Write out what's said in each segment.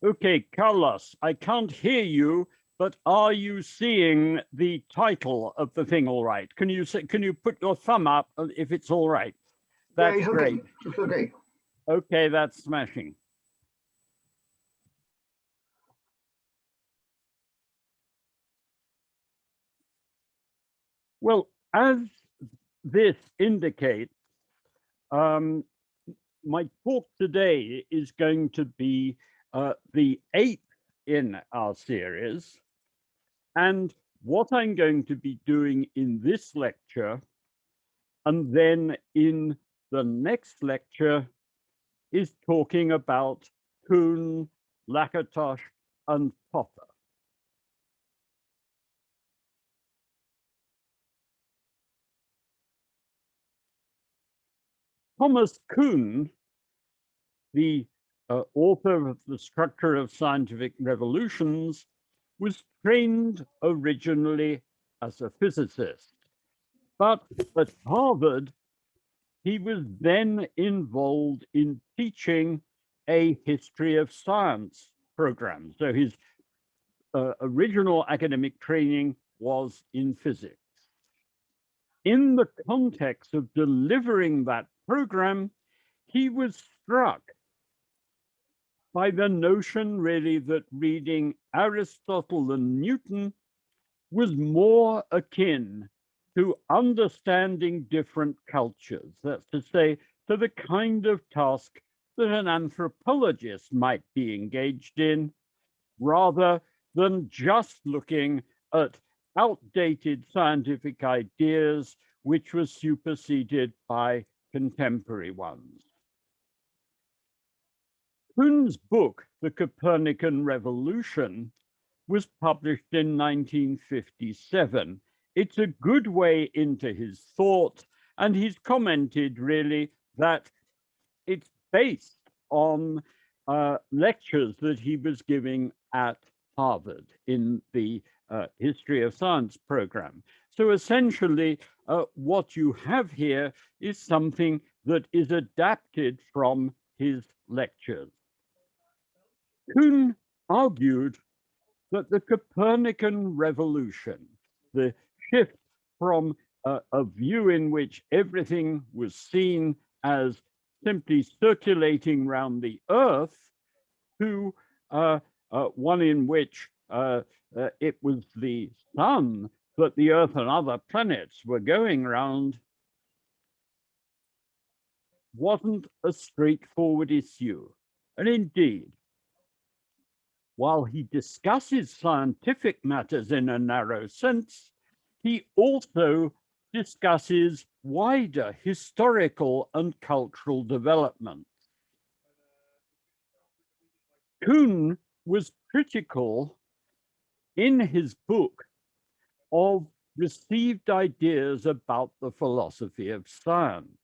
Okay, Carlos, I can't hear you, but are you seeing the title of the thing all right? Can you put your thumb up if it's all right? That's it's great. Okay. It's okay. Okay, that's smashing. Well, as this indicates, my talk today is going to be the 8th in our series. And what I'm going to be doing in this lecture and then in the next lecture is talking about Kuhn, Lakatos, and Popper. Thomas Kuhn, the author of The Structure of Scientific Revolutions, was trained originally as a physicist. But at Harvard, he was then involved in teaching a history of science program. So his original academic training was in physics. In the context of delivering that program, he was struck by the notion really that reading Aristotle and Newton was more akin to understanding different cultures. That's to say, to the kind of task that an anthropologist might be engaged in, rather than just looking at outdated scientific ideas which were superseded by contemporary ones. Kuhn's book, The Copernican Revolution, was published in 1957. It's a good way into his thought, and he's commented really that it's based on lectures that he was giving at Harvard in the History of Science program. So essentially, what you have here is something that is adapted from his lectures. Kuhn argued that the Copernican revolution, the shift from a view in which everything was seen as simply circulating around the Earth to one in which it was the sun that the Earth and other planets were going around, wasn't a straightforward issue. And indeed, while he discusses scientific matters in a narrow sense, he also discusses wider historical and cultural developments. Kuhn was critical in his book of received ideas about the philosophy of science.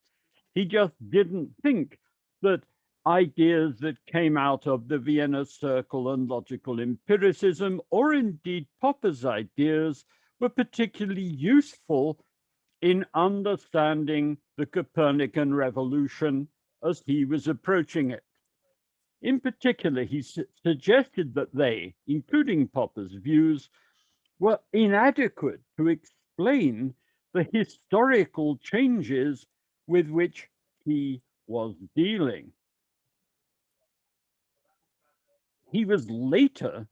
He just didn't think that ideas that came out of the Vienna Circle and logical empiricism, or indeed Popper's ideas, were particularly useful in understanding the Copernican revolution as he was approaching it. In particular, he suggested that they, including Popper's views, were inadequate to explain the historical changes with which he was dealing. He was later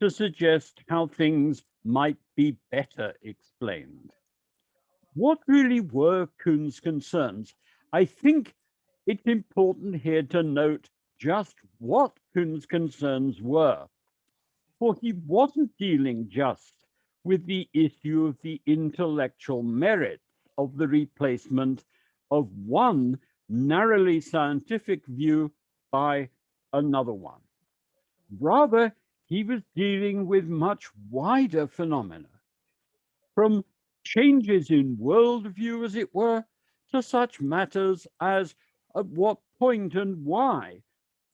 to suggest how things might be better explained. What really were Kuhn's concerns? I think it's important here to note just what Kuhn's concerns were, for he wasn't dealing just with the issue of the intellectual merit of the replacement of one narrowly scientific view by another one. Rather, he was dealing with much wider phenomena, from changes in worldview, as it were, to such matters as at what point and why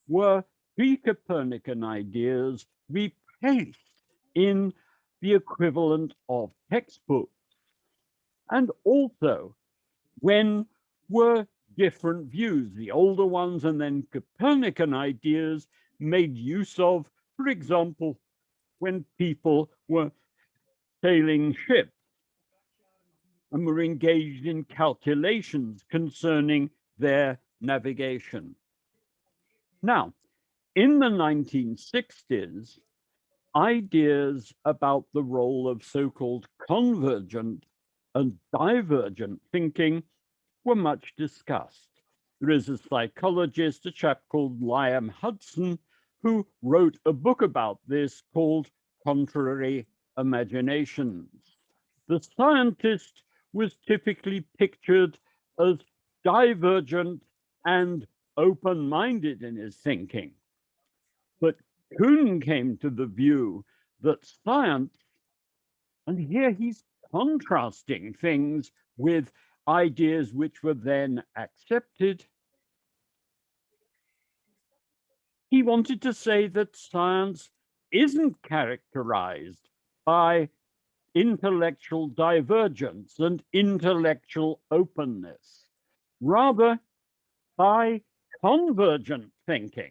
were pre-Copernican ideas replaced in the equivalent of textbooks, and also when were different views, the older ones and then Copernican ideas, made use of For example, when people were sailing ships and were engaged in calculations concerning their navigation. Now, in the 1960s, ideas about the role of so-called convergent and divergent thinking were much discussed. There is a psychologist, a chap called Liam Hudson, who wrote a book about this called Contrary Imaginations. The scientist was typically pictured as divergent and open-minded in his thinking. But Kuhn came to the view that science, and here he's contrasting things with ideas which were then accepted. He wanted to say that science isn't characterized by intellectual divergence and intellectual openness, rather by convergent thinking.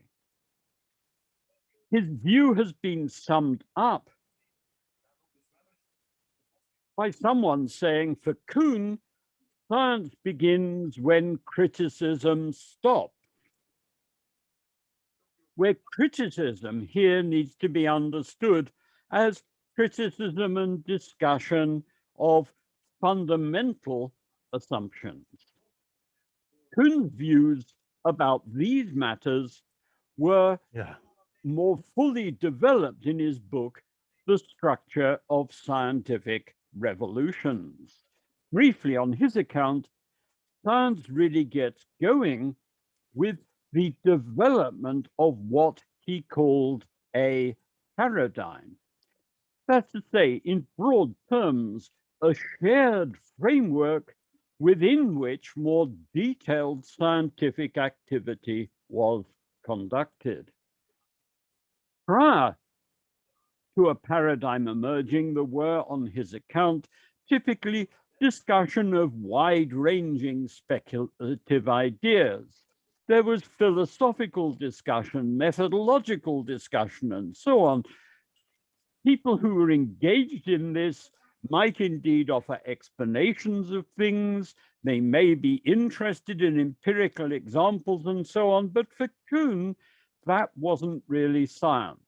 His view has been summed up by someone saying, for Kuhn, science begins when criticism stops. Where criticism here needs to be understood as criticism and discussion of fundamental assumptions. Kuhn's views about these matters were more fully developed in his book, The Structure of Scientific Revolutions. Briefly, on his account, science really gets going with the development of what he called a paradigm. That's to say, in broad terms, a shared framework within which more detailed scientific activity was conducted. Prior to a paradigm emerging, there were, on his account, typically discussion of wide-ranging speculative ideas. There was philosophical discussion, methodological discussion, and so on. People who were engaged in this might indeed offer explanations of things. They may be interested in empirical examples and so on, but for Kuhn, that wasn't really science.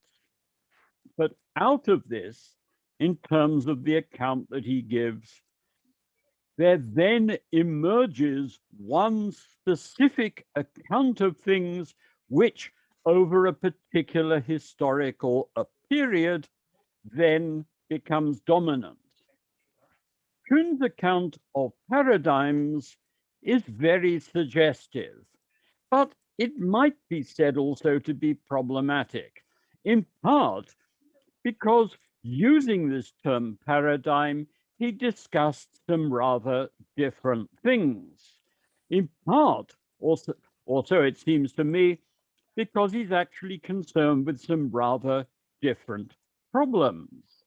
But out of this, in terms of the account that he gives, there then emerges one specific account of things which, over a particular historical period, then becomes dominant. Kuhn's account of paradigms is very suggestive, but it might be said also to be problematic, in part because using this term paradigm, he discussed some rather different things. In part, also it seems to me, because he's actually concerned with some rather different problems.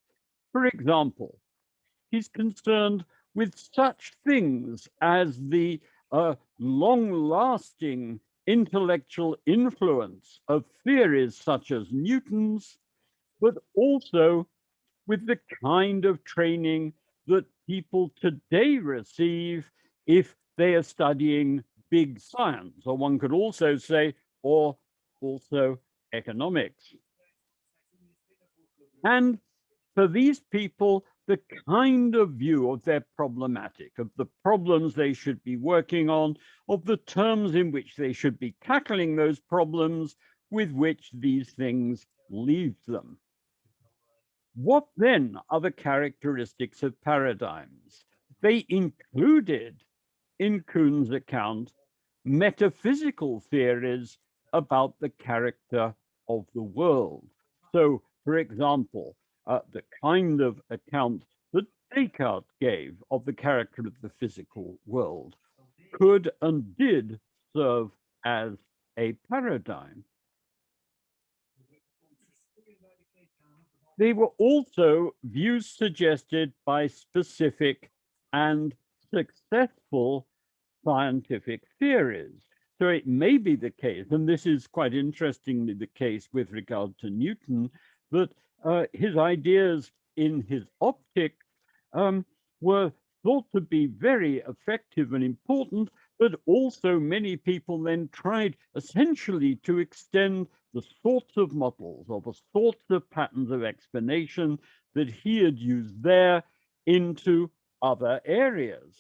For example, he's concerned with such things as the long-lasting intellectual influence of theories such as Newton's, but also with the kind of training that people today receive if they are studying big science, or one could also say, or also economics. And for these people, the kind of view of their problematic, of the problems they should be working on, of the terms in which they should be tackling those problems with which these things leave them. What then are the characteristics of paradigms? They included, in Kuhn's account, metaphysical theories about the character of the world. So, for example, the kind of account that Descartes gave of the character of the physical world could and did serve as a paradigm. They were also views suggested by specific and successful scientific theories. So it may be the case, and this is quite interestingly the case with regard to Newton, that his ideas in his optic were thought to be very effective and important, but also many people then tried essentially to extend the sorts of models or the sorts of patterns of explanation that he had used there into other areas.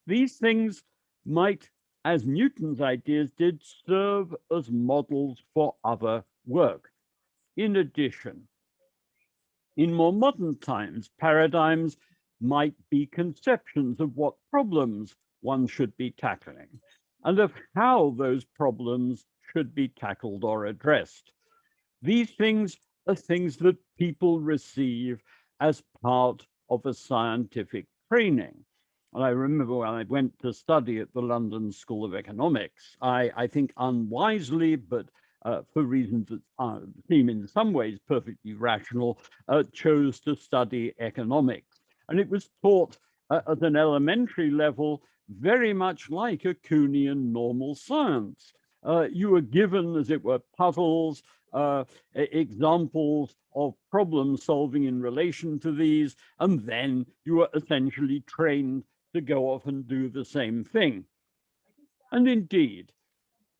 These things might, as Newton's ideas did, serve as models for other work. In addition, in more modern times, paradigms might be conceptions of what problems one should be tackling and of how those problems should be tackled or addressed. These things are things that people receive as part of a scientific training. And I remember when I went to study at the London School of Economics, I think unwisely, but for reasons that seem in some ways perfectly rational, chose to study economics. And it was taught at an elementary level very much like a Kuhnian normal science. You were given, as it were, puzzles, examples of problem solving in relation to these, and then you were essentially trained to go off and do the same thing. And indeed,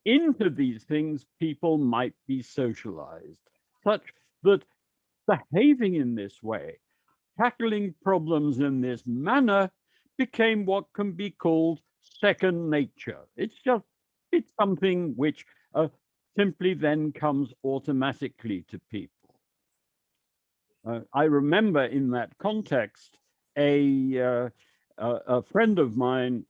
into these things, people might be socialized, such that behaving in this way, tackling problems in this manner, became what can be called second nature. It's something which simply then comes automatically to people. I remember in that context, a friend of mine,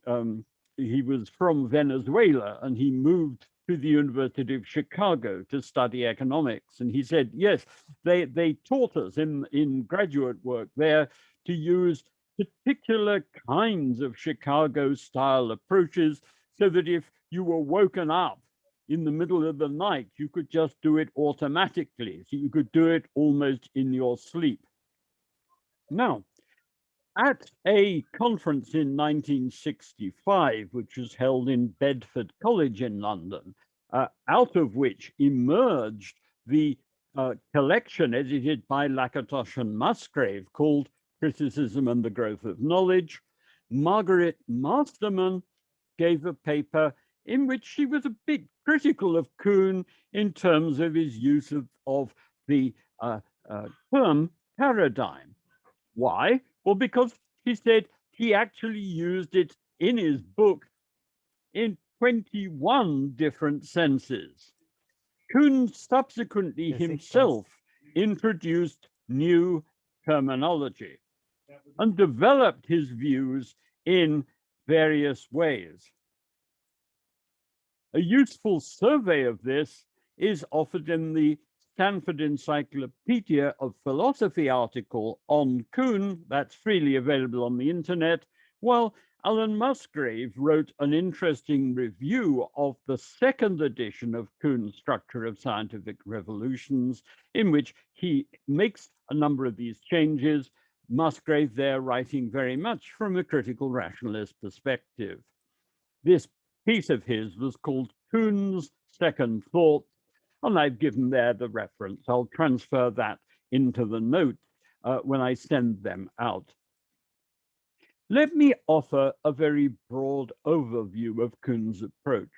he was from Venezuela, and he moved to the University of Chicago to study economics. And he said, yes, they taught us in graduate work there to use particular kinds of Chicago style approaches so that if you were woken up in the middle of the night, you could just do it automatically. So you could do it almost in your sleep. Now, at a conference in 1965, which was held in Bedford College in London, out of which emerged the collection edited by Lakatos and Musgrave called Criticism and the Growth of Knowledge, Margaret Masterman gave a paper in which she was a bit critical of Kuhn in terms of his use of the term paradigm. Why? Well, because he said he actually used it in his book in 21 different senses. Kuhn subsequently himself introduced new terminology and developed his views in various ways. A useful survey of this is offered in the Stanford Encyclopedia of Philosophy article on Kuhn, that's freely available on the internet, while Alan Musgrave wrote an interesting review of the second edition of Kuhn's Structure of Scientific Revolutions, in which he makes a number of these changes, Musgrave there writing very much from a critical rationalist perspective. This piece of his was called Kuhn's Second Thought, and I've given there the reference. I'll transfer that into the notes when I send them out. Let me offer a very broad overview of Kuhn's approach.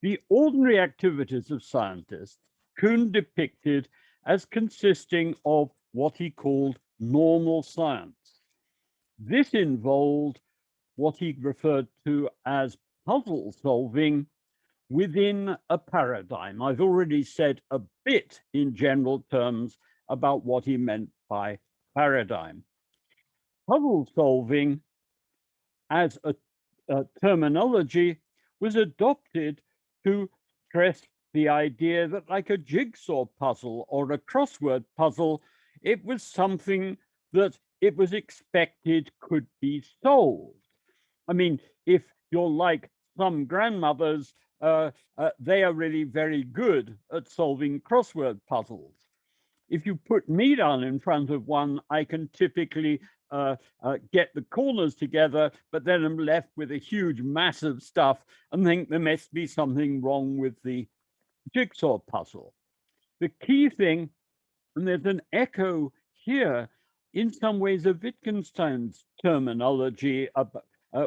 The ordinary activities of scientists, Kuhn depicted as consisting of what he called normal science. This involved what he referred to as puzzle solving within a paradigm. I've already said a bit in general terms about what he meant by paradigm. Puzzle solving as a terminology was adopted to stress the idea that, like a jigsaw puzzle or a crossword puzzle, it was something that it was expected could be solved. I mean, if you're like some grandmothers, they are really very good at solving crossword puzzles. If you put me down in front of one, I can typically get the corners together, but then I'm left with a huge mass of stuff and think there must be something wrong with the jigsaw puzzle. The key thing, and there's an echo here in some ways of Wittgenstein's terminology,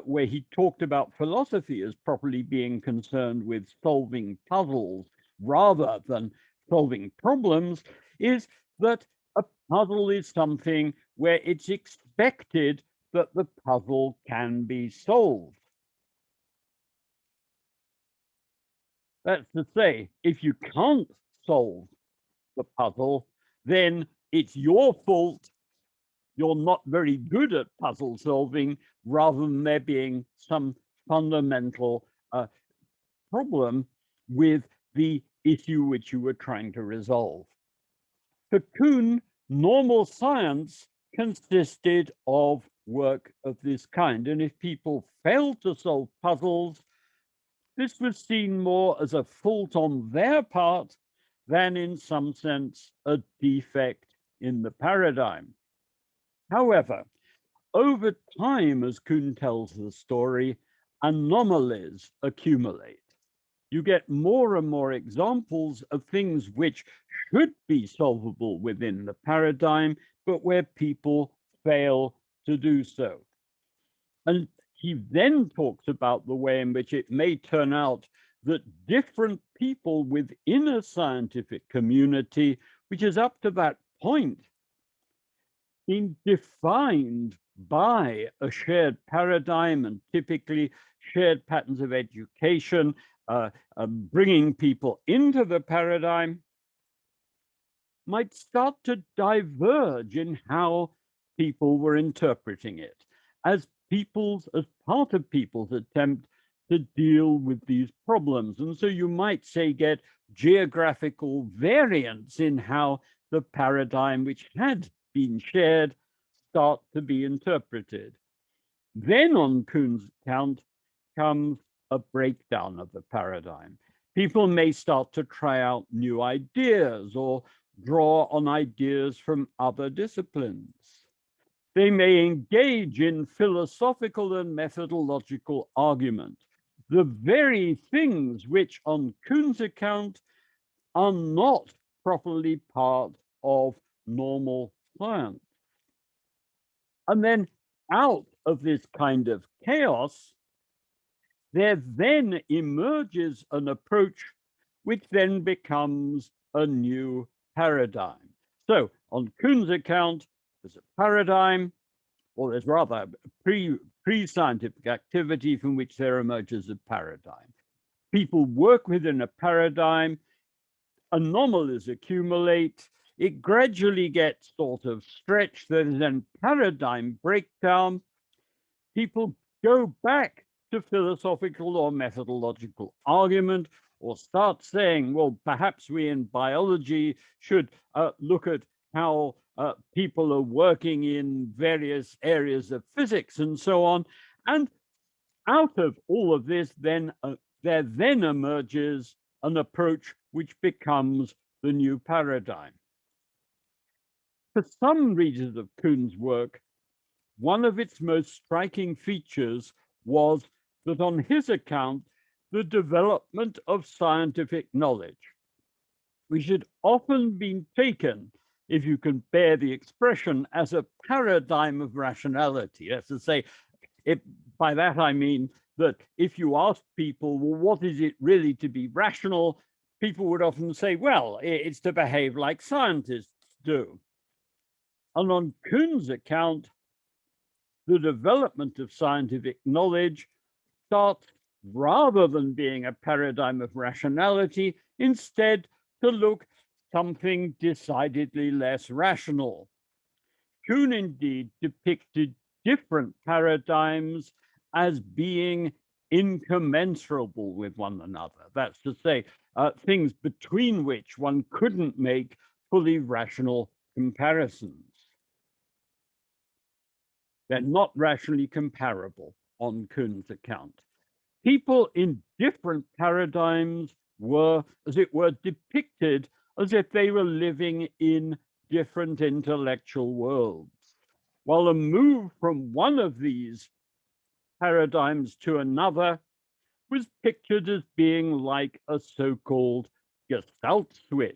where he talked about philosophy as properly being concerned with solving puzzles rather than solving problems, is that a puzzle is something where it's expected that the puzzle can be solved. That's to say, if you can't solve the puzzle, then it's your fault. You're not very good at puzzle solving, rather than there being some fundamental problem with the issue which you were trying to resolve. For Kuhn, normal science consisted of work of this kind. And if people failed to solve puzzles, this was seen more as a fault on their part than in some sense a defect in the paradigm. However, over time, as Kuhn tells the story, anomalies accumulate. You get more and more examples of things which should be solvable within the paradigm, but where people fail to do so. And he then talks about the way in which it may turn out that different people within a scientific community, which is up to that point been defined by a shared paradigm and typically shared patterns of education, bringing people into the paradigm, might start to diverge in how people were interpreting it as part of people's attempt to deal with these problems. And so you might say get geographical variance in how the paradigm which had been shared start to be interpreted. Then on Kuhn's account comes a breakdown of the paradigm. People may start to try out new ideas or draw on ideas from other disciplines. They may engage in philosophical and methodological argument, the very things which on Kuhn's account are not properly part of normal science. And then out of this kind of chaos, there then emerges an approach which then becomes a new paradigm. So on Kuhn's account, there's a paradigm, or there's rather pre-scientific activity from which there emerges a paradigm. People work within a paradigm, anomalies accumulate, it gradually gets sort of stretched, there's then paradigm breakdown. People go back to philosophical or methodological argument, or start saying, well, perhaps we in biology should look at how people are working in various areas of physics and so on. And out of all of this, then there then emerges an approach which becomes the new paradigm. For some readers of Kuhn's work, one of its most striking features was that on his account, the development of scientific knowledge, which had often been taken, if you can bear the expression, as a paradigm of rationality. That's to say, by that I mean that if you ask people, well, what is it really to be rational? People would often say, well, it's to behave like scientists do. And on Kuhn's account, the development of scientific knowledge starts, rather than being a paradigm of rationality, instead to look something decidedly less rational. Kuhn indeed depicted different paradigms as being incommensurable with one another. That's to say, things between which one couldn't make fully rational comparisons. They're not rationally comparable on Kuhn's account. People in different paradigms were, as it were, depicted as if they were living in different intellectual worlds. while a move from one of these paradigms to another was pictured as being like a so-called Gestalt switch,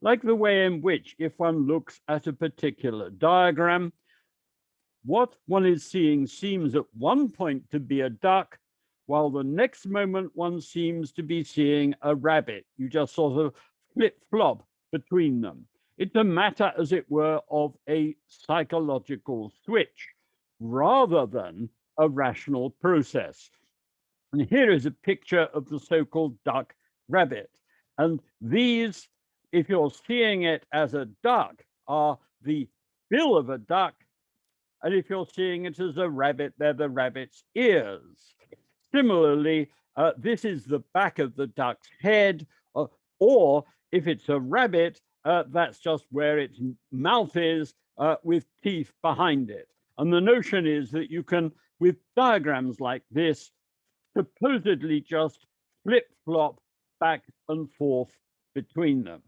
like the way in which, if one looks at a particular diagram, what one is seeing seems at one point to be a duck, while the next moment one seems to be seeing a rabbit. You just sort of flip-flop between them. It's a matter, as it were, of a psychological switch rather than a rational process. And here is a picture of the so-called duck rabbit. And these, if you're seeing it as a duck, are the bill of a duck. And if you're seeing it as a rabbit, they're the rabbit's ears. Similarly, this is the back of the duck's head, or if it's a rabbit, that's just where its mouth is with teeth behind it. And the notion is that you can, with diagrams like this, supposedly just flip-flop back and forth between them.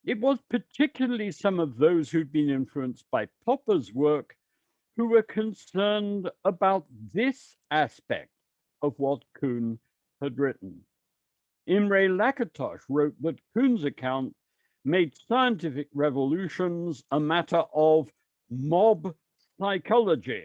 It was particularly some of those who'd been influenced by Popper's work who were concerned about this aspect of what Kuhn had written. Imre Lakatos wrote that Kuhn's account made scientific revolutions a matter of mob psychology,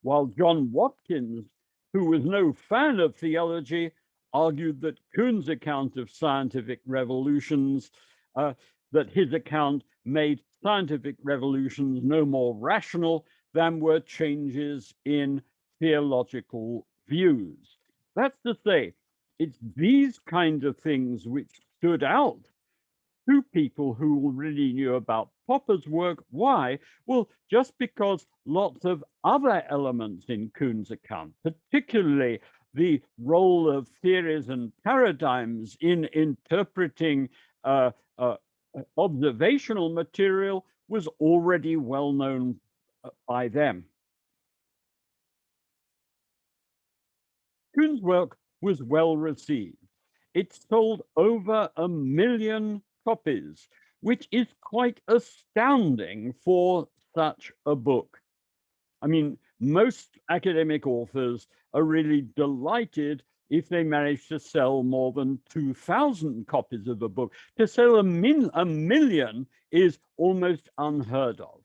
while John Watkins, who was no fan of theology, argued that Kuhn's account of scientific revolutions, that his account made scientific revolutions no more rational than were changes in theological views. That's to say, it's these kinds of things which stood out to people who already knew about Popper's work. Why? Well, just because lots of other elements in Kuhn's account, particularly the role of theories and paradigms in interpreting observational material, was already well known by them. Kuhn's work was well received. It sold over 1 million copies, which is quite astounding for such a book. I mean, most academic authors are really delighted if they manage to sell more than 2,000 copies of a book. To sell a million is almost unheard of.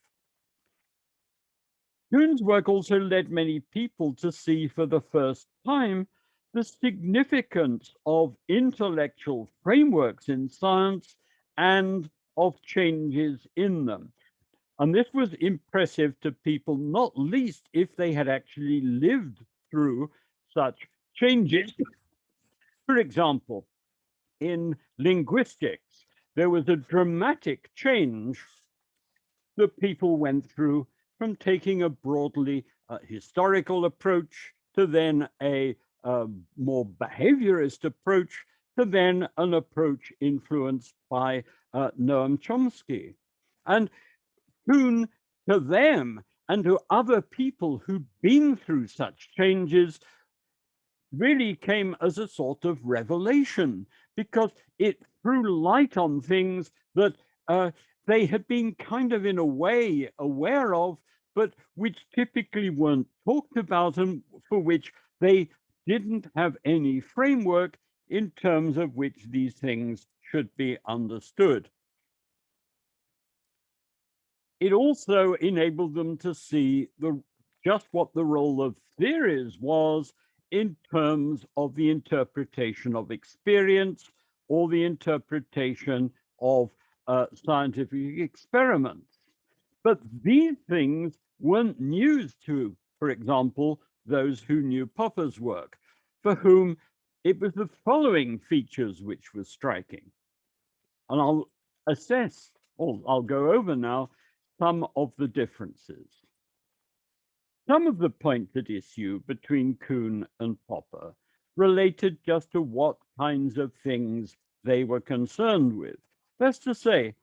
Kuhn's work also led many people to see for the first time the significance of intellectual frameworks in science and of changes in them. And this was impressive to people, not least if they had actually lived through such changes. For example, in linguistics, there was a dramatic change that people went through from taking a broadly historical approach to then a more behaviorist approach to then an approach influenced by Noam Chomsky. And Kuhn, to them and to other people who'd been through such changes, really came as a sort of revelation, because it threw light on things that they had been kind of in a way aware of, but which typically weren't talked about and for which they didn't have any framework in terms of which these things should be understood. It also enabled them to see just what the role of theories was in terms of the interpretation of experience or the interpretation of scientific experiments. But these things weren't news to, for example, those who knew Popper's work, for whom it was the following features which were striking. And I'll assess, or I'll go over now, some of the differences. Some of the points at issue between Kuhn and Popper related just to what kinds of things they were concerned with. That's to say,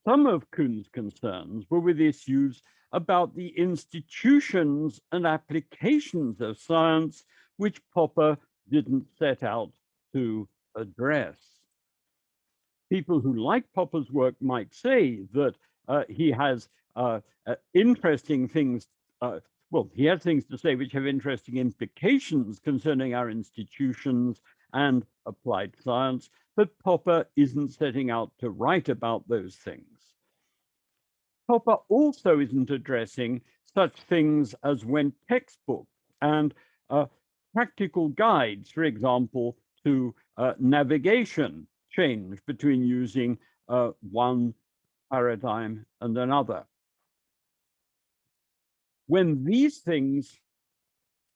some of Kuhn's concerns were with issues about the institutions and applications of science, which Popper didn't set out to address. people who like Popper's work might say that he has interesting things, well, he has things to say which have interesting implications concerning our institutions and applied science, but Popper isn't setting out to write about those things. Popper also isn't addressing such things as when textbooks and practical guides, for example, to navigation change between using one paradigm and another. When these things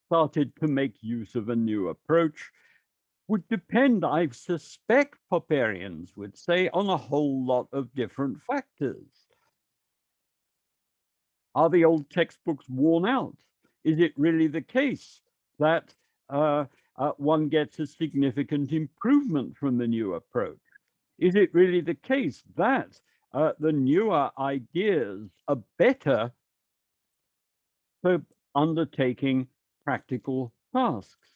started to make use of a new approach would depend, I suspect Popperians would say, on a whole lot of different factors. Are the old textbooks worn out? Is it really the case that one gets a significant improvement from the new approach? Is it really the case that the newer ideas are better for undertaking practical tasks?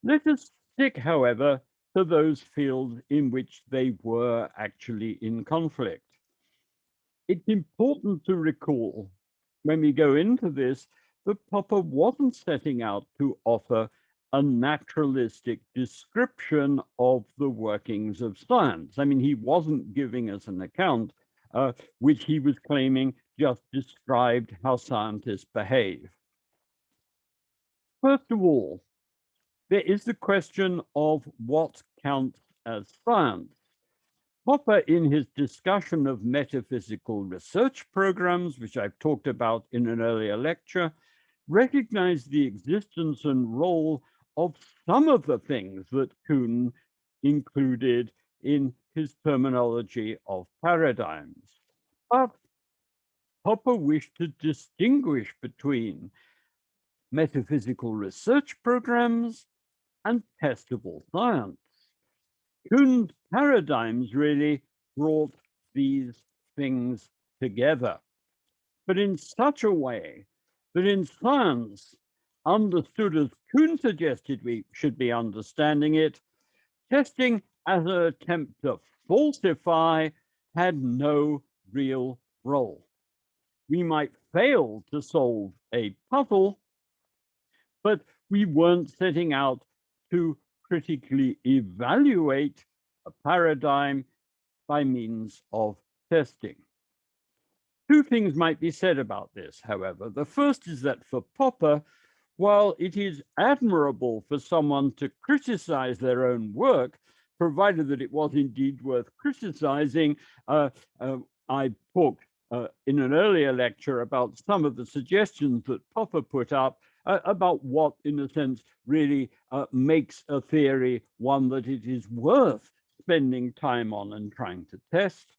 Let us stick, however, to those fields in which they were actually in conflict. It's important to recall, when we go into this, that Popper wasn't setting out to offer a naturalistic description of the workings of science. I mean, he wasn't giving us an account which he was claiming just described how scientists behave. First of all, there is the question of what counts as science. Popper, in his discussion of metaphysical research programs, which I've talked about in an earlier lecture, recognized the existence and role of some of the things that Kuhn included in his terminology of paradigms. But Popper wished to distinguish between metaphysical research programs and testable science. Kuhn's paradigms really brought these things together, but in such a way that in science, understood as Kuhn suggested we should be understanding it, testing as an attempt to falsify had no real role. We might fail to solve a puzzle, but we weren't setting out to critically evaluate a paradigm by means of testing. Two things might be said about this, however. The first is that for Popper, while it is admirable for someone to criticize their own work, provided that it was indeed worth criticizing, I talked in an earlier lecture about some of the suggestions that Popper put up about what, in a sense, really makes a theory one that it is worth spending time on and trying to test.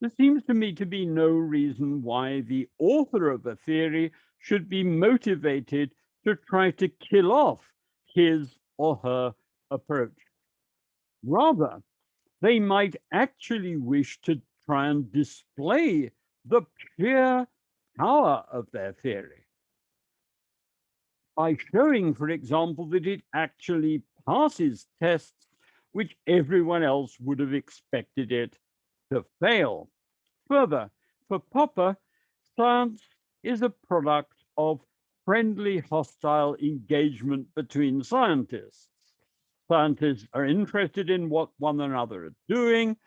There seems to me to be no reason why the author of a theory should be motivated to try to kill off his or her approach. Rather, they might actually wish to try and display the sheer power of their theory by showing, for example, that it actually passes tests which everyone else would have expected it to fail. Further, for Popper, science is a product of friendly, hostile engagement between scientists. Scientists are interested in what one another are doing.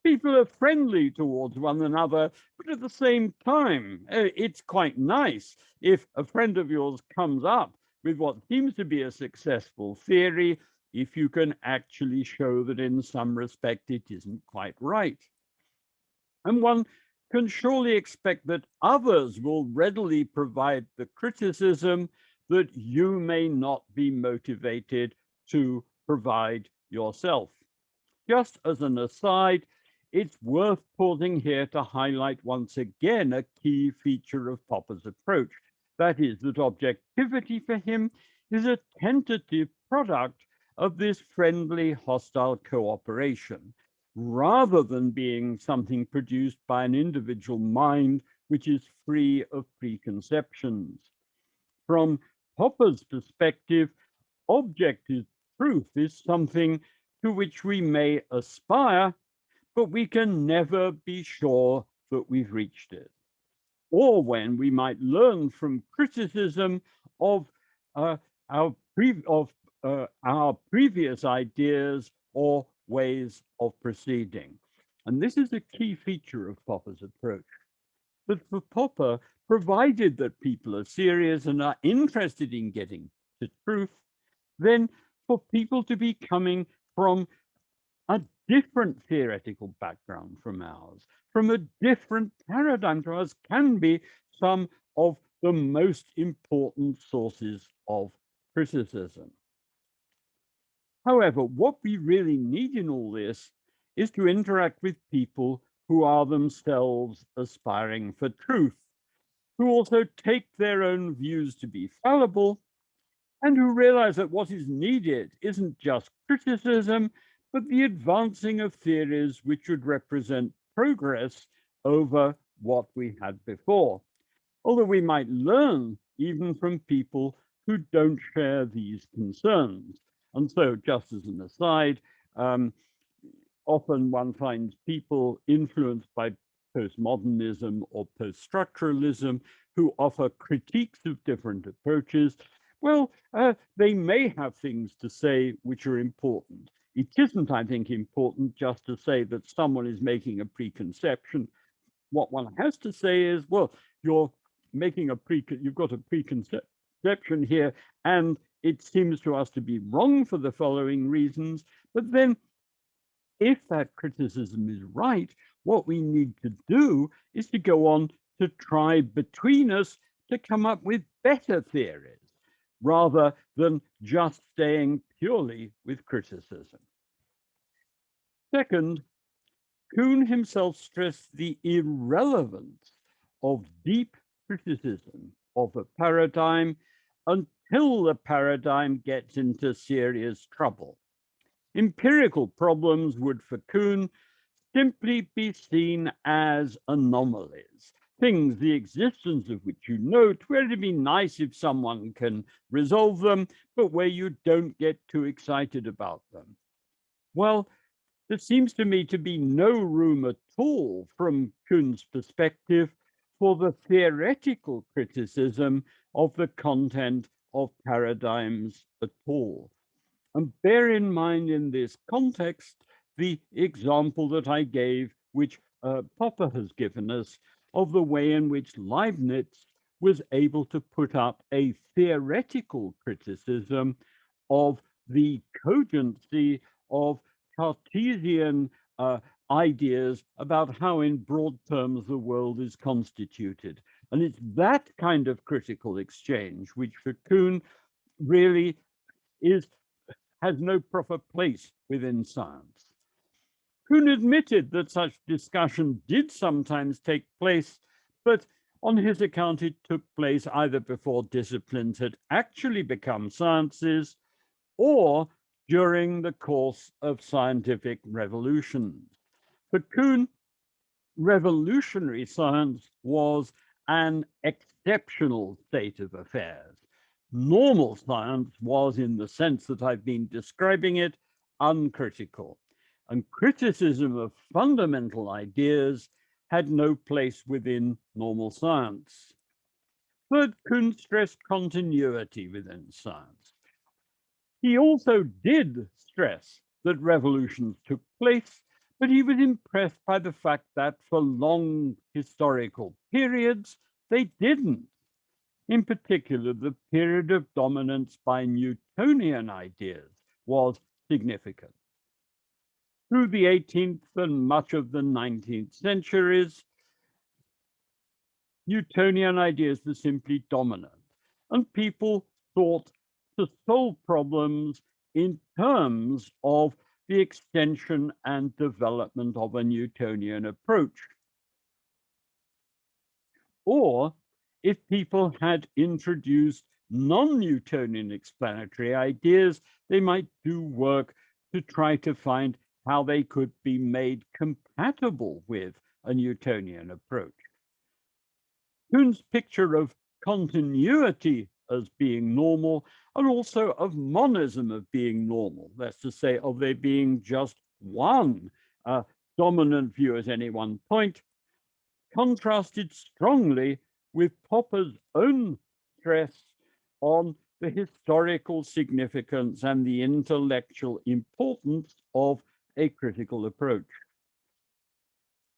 People are friendly towards one another, but at the same time, it's quite nice if a friend of yours comes up with what seems to be a successful theory, if you can actually show that in some respect it isn't quite right. And one can surely expect that others will readily provide the criticism that you may not be motivated to provide yourself. Just as an aside, it's worth pausing here to highlight once again a key feature of Popper's approach. That is that objectivity for him is a tentative product of this friendly, hostile cooperation, rather than being something produced by an individual mind which is free of preconceptions. From Popper's perspective, objective truth is something to which we may aspire, but we can never be sure that we've reached it, or when we might learn from criticism of our previous ideas or ways of proceeding. And this is a key feature of Popper's approach. But for Popper, provided that people are serious and are interested in getting to truth, then for people to be coming from a different theoretical background from ours, from a different paradigm from ours, can be some of the most important sources of criticism. However, what we really need in all this is to interact with people who are themselves aspiring for truth, who also take their own views to be fallible, and who realize that what is needed isn't just criticism, but the advancing of theories which would represent progress over what we had before. Although we might learn even from people who don't share these concerns. And so, just as an aside, often one finds people influenced by postmodernism or post-structuralism who offer critiques of different approaches. Well, they may have things to say which are important. It isn't, I think, important just to say that someone is making a preconception. What one has to say is, well, you're making you've got a preconception here, and it seems to us to be wrong for the following reasons. But then, if that criticism is right, what we need to do is to go on to try between us to come up with better theories, rather than just staying purely with criticism. Second, Kuhn himself stressed the irrelevance of deep criticism of a paradigm until the paradigm gets into serious trouble. Empirical problems would, for Kuhn, simply be seen as anomalies, things the existence of which you note, where it'd be nice if someone can resolve them, but where you don't get too excited about them. Well, there seems to me to be no room at all, from Kuhn's perspective, for the theoretical criticism of the content of paradigms at all. And bear in mind in this context the example that I gave, which Popper has given us, of the way in which Leibniz was able to put up a theoretical criticism of the cogency of Cartesian ideas about how, in broad terms, the world is constituted. And it's that kind of critical exchange which, for Kuhn, really has no proper place within science. Kuhn admitted that such discussion did sometimes take place, but on his account it took place either before disciplines had actually become sciences or during the course of scientific revolutions. For Kuhn, revolutionary science was an exceptional state of affairs. Normal science was, in the sense that I've been describing it, uncritical. And criticism of fundamental ideas had no place within normal science. Third, Kuhn stressed continuity within science. He also did stress that revolutions took place, but he was impressed by the fact that for long historical periods, they didn't. In particular, the period of dominance by Newtonian ideas was significant. Through the 18th and much of the 19th centuries, Newtonian ideas were simply dominant, and people sought to solve problems in terms of the extension and development of a Newtonian approach. Or if people had introduced non-Newtonian explanatory ideas, they might do work to try to find how they could be made compatible with a Newtonian approach. Kuhn's picture of continuity as being normal, and also of monism of being normal. That's to say, of there being just one dominant view at any one point, contrasted strongly with Popper's own stress on the historical significance and the intellectual importance of a critical approach,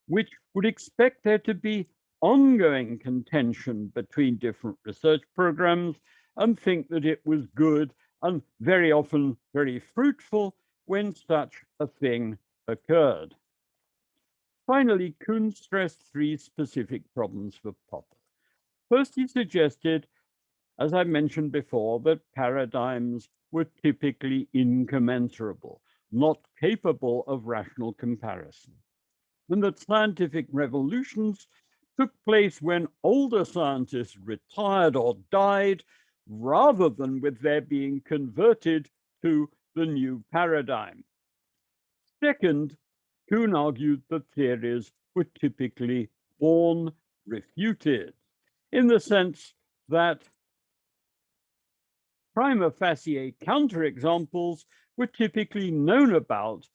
which would expect there to be ongoing contention between different research programs and think that it was good and very often very fruitful when such a thing occurred. Finally, Kuhn stressed three specific problems for Popper. First, he suggested, as I mentioned before, that paradigms were typically incommensurable, not capable of rational comparison, and that scientific revolutions took place when older scientists retired or died, rather than with their being converted to the new paradigm. Second, Kuhn argued that theories were typically born refuted, in the sense that prima facie counterexamples were typically known about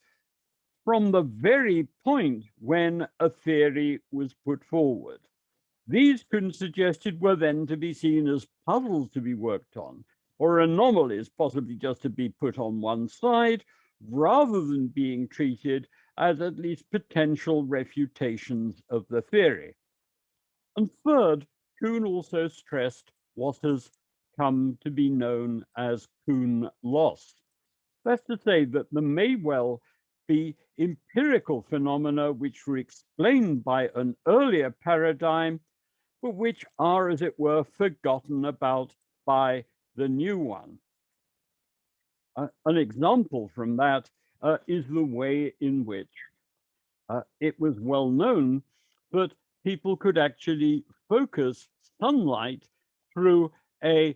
from the very point when a theory was put forward. These, Kuhn suggested, were then to be seen as puzzles to be worked on, or anomalies possibly just to be put on one side, rather than being treated as at least potential refutations of the theory. And third, Kuhn also stressed what has come to be known as Kuhn loss. That's to say that there may well be empirical phenomena which were explained by an earlier paradigm, but which are, as it were, forgotten about by the new one. An example from that is the way in which it was well known that people could actually focus sunlight through a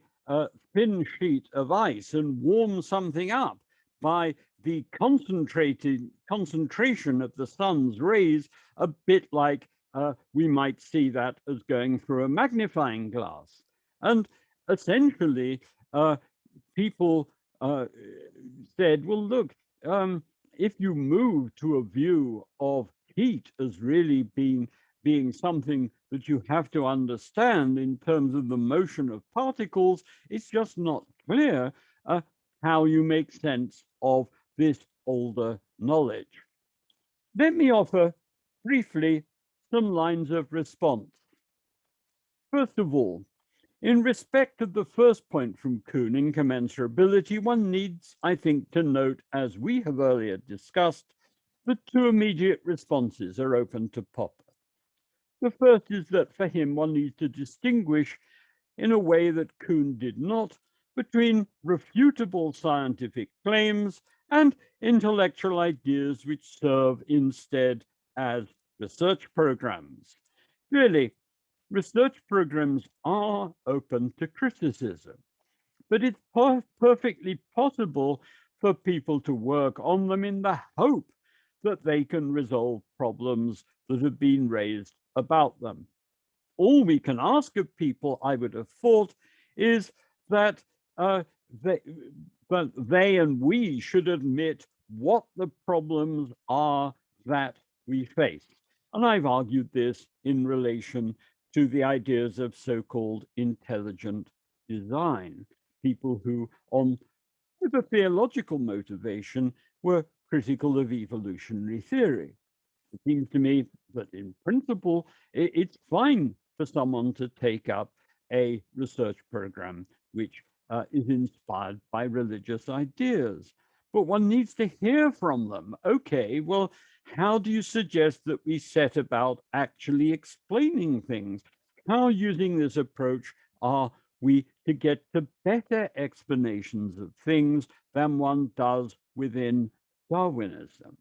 thin sheet of ice and warm something up by the concentration of the sun's rays, a bit like we might see that as going through a magnifying glass. And essentially, people said, well, look, if you move to a view of heat as really being something that you have to understand in terms of the motion of particles, it's just not clear how you make sense of this older knowledge. Let me offer briefly some lines of response. First of all, in respect of the first point from Kuhn, incommensurability, one needs, I think, to note, as we have earlier discussed, that two immediate responses are open to Popper. The first is that for him, one needs to distinguish in a way that Kuhn did not between refutable scientific claims and intellectual ideas which serve instead as research programs. Really, research programs are open to criticism, but it's perfectly possible for people to work on them in the hope that they can resolve problems that have been raised about them. All we can ask of people, I would have thought, is that they and we should admit what the problems are that we face. And I've argued this in relation to the ideas of so-called intelligent design, people who, with a theological motivation, were critical of evolutionary theory. It seems to me that in principle, it's fine for someone to take up a research program which is inspired by religious ideas. But one needs to hear from them. Okay, well, how do you suggest that we set about actually explaining things? How, using this approach, are we to get to better explanations of things than one does within Darwinism?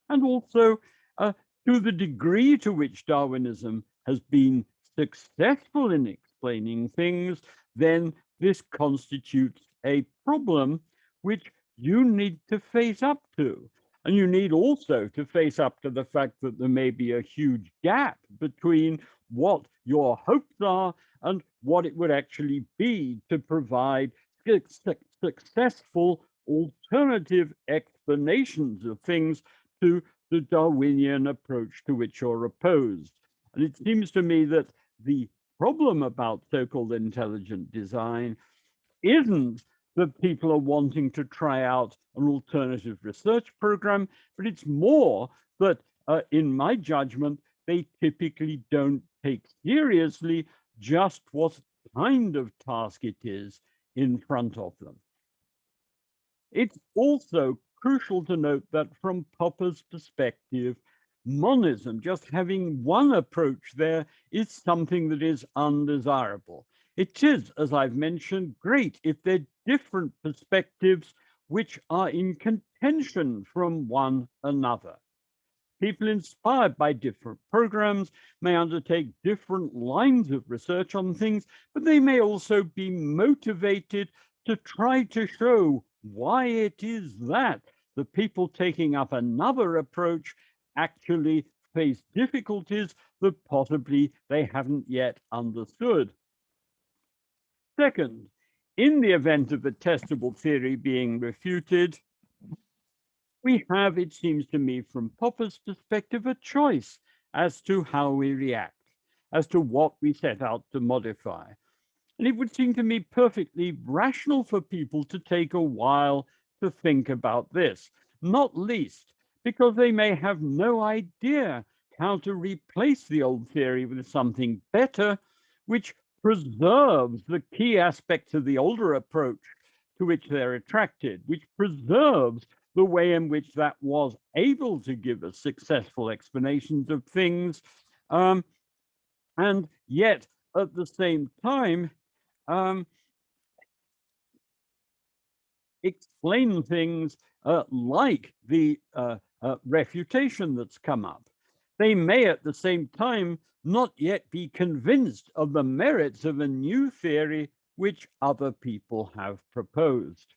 And also, to the degree to which Darwinism has been successful in explaining things, then this constitutes a problem which you need to face up to. And you need also to face up to the fact that there may be a huge gap between what your hopes are and what it would actually be to provide successful alternative explanations of things to the Darwinian approach to which you're opposed. And it seems to me that the problem about so-called intelligent design isn't that people are wanting to try out an alternative research program, but it's more that, in my judgment, they typically don't take seriously just what kind of task it is in front of them. It's also crucial to note that from Popper's perspective, monism, just having one approach there, is something that is undesirable. It is, as I've mentioned, great if they're different perspectives which are in contention from one another. People inspired by different programs may undertake different lines of research on things, but they may also be motivated to try to show why it is that the people taking up another approach actually face difficulties that possibly they haven't yet understood. Second, in the event of a testable theory being refuted, we have, it seems to me, from Popper's perspective, a choice as to how we react, as to what we set out to modify. And it would seem to me perfectly rational for people to take a while to think about this, not least because they may have no idea how to replace the old theory with something better, which preserves the key aspects of the older approach to which they're attracted, which preserves the way in which that was able to give us successful explanations of things, and yet at the same time explain things like the refutation that's come up. They may at the same time not yet be convinced of the merits of a new theory which other people have proposed.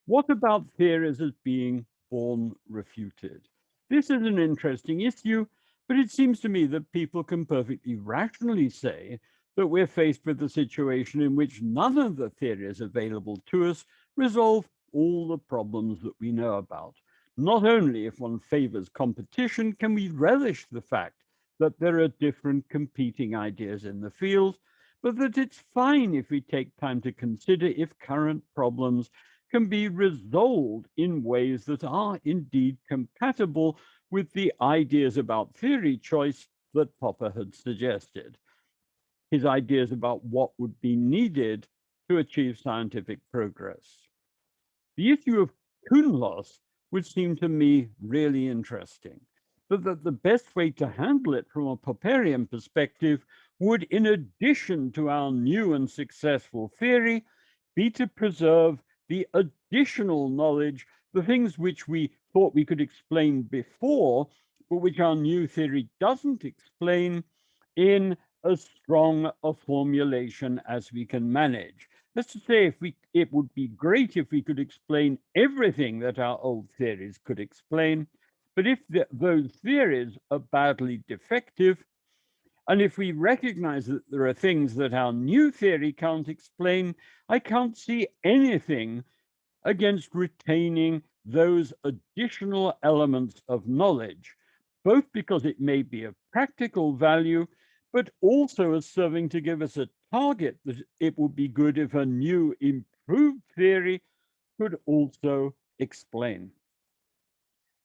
What about theories as being born refuted? This is an interesting issue, but it seems to me that people can perfectly rationally say that we're faced with a situation in which none of the theories available to us resolve all the problems that we know about. Not only, if one favors competition, can we relish the fact that there are different competing ideas in the field, but that it's fine if we take time to consider if current problems can be resolved in ways that are indeed compatible with the ideas about theory choice that Popper had suggested, his ideas about what would be needed to achieve scientific progress. The issue of Kuhn loss would seem to me really interesting, but that the best way to handle it from a Popperian perspective would, in addition to our new and successful theory, be to preserve the additional knowledge, the things which we thought we could explain before, but which our new theory doesn't explain, in as strong a formulation as we can manage. That's to say, it would be great if we could explain everything that our old theories could explain, but if those theories are badly defective, and if we recognize that there are things that our new theory can't explain, I can't see anything against retaining those additional elements of knowledge, both because it may be of practical value, but also as serving to give us a target that it would be good if a new improved theory could also explain.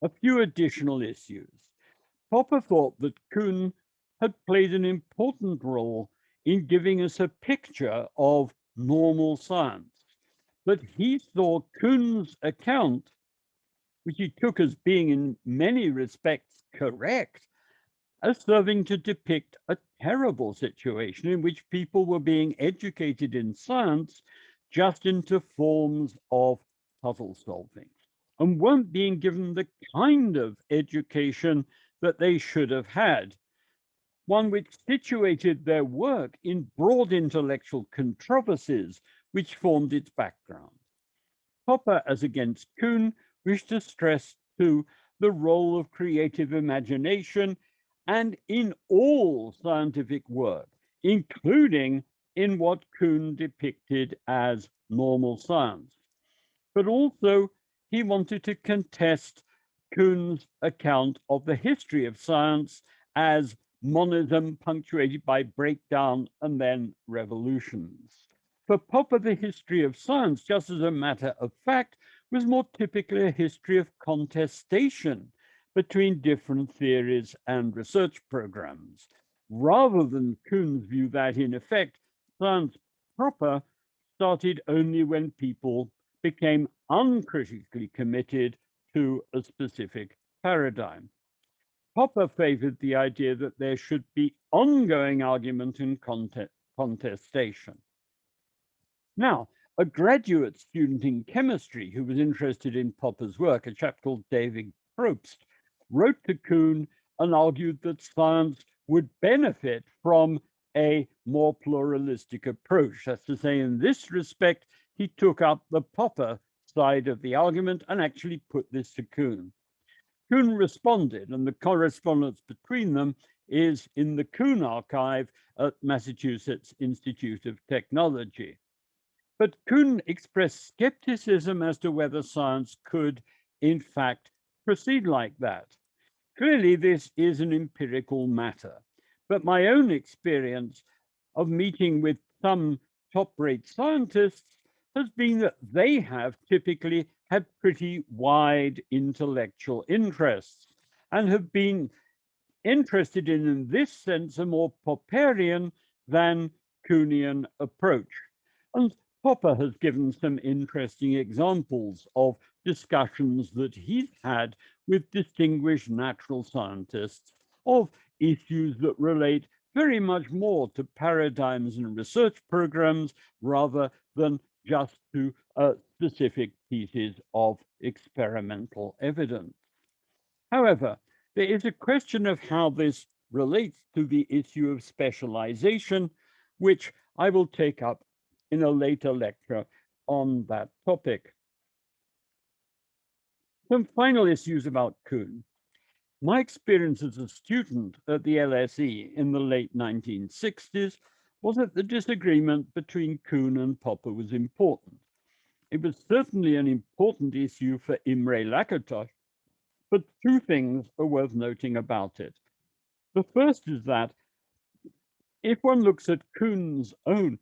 A few additional issues. Popper thought that Kuhn had played an important role in giving us a picture of normal science, but he saw Kuhn's account, which he took as being in many respects correct, as serving to depict a terrible situation in which people were being educated in science just into forms of puzzle solving, and weren't being given the kind of education that they should have had, one which situated their work in broad intellectual controversies which formed its background. Popper, as against Kuhn, wished to stress, too, the role of creative imagination and in all scientific work, including in what Kuhn depicted as normal science. But also, he wanted to contest Kuhn's account of the history of science as monism punctuated by breakdown and then revolutions. For Popper, the history of science, just as a matter of fact, was more typically a history of contestation between different theories and research programs, rather than Kuhn's view that, in effect, science proper started only when people became uncritically committed to a specific paradigm. Popper favored the idea that there should be ongoing argument and contestation. Now, a graduate student in chemistry who was interested in Popper's work, a chap called David Probst, wrote to Kuhn and argued that science would benefit from a more pluralistic approach. That's to say, in this respect, he took up the Popper side of the argument and actually put this to Kuhn. Kuhn responded, and the correspondence between them is in the Kuhn archive at Massachusetts Institute of Technology. But Kuhn expressed skepticism as to whether science could, in fact, proceed like that. Clearly, this is an empirical matter, but my own experience of meeting with some top-rate scientists has been that they have typically had pretty wide intellectual interests and have been interested in this sense, a more Popperian than Kuhnian approach. And Popper has given some interesting examples of discussions that he's had with distinguished natural scientists of issues that relate very much more to paradigms and research programs rather than just to specific pieces of experimental evidence. However, there is a question of how this relates to the issue of specialization, which I will take up in a later lecture on that topic. Some final issues about Kuhn. My experience as a student at the LSE in the late 1960s was that the disagreement between Kuhn and Popper was important. It was certainly an important issue for Imre Lakatos, but two things are worth noting about it. The first is that if one looks at Kuhn's own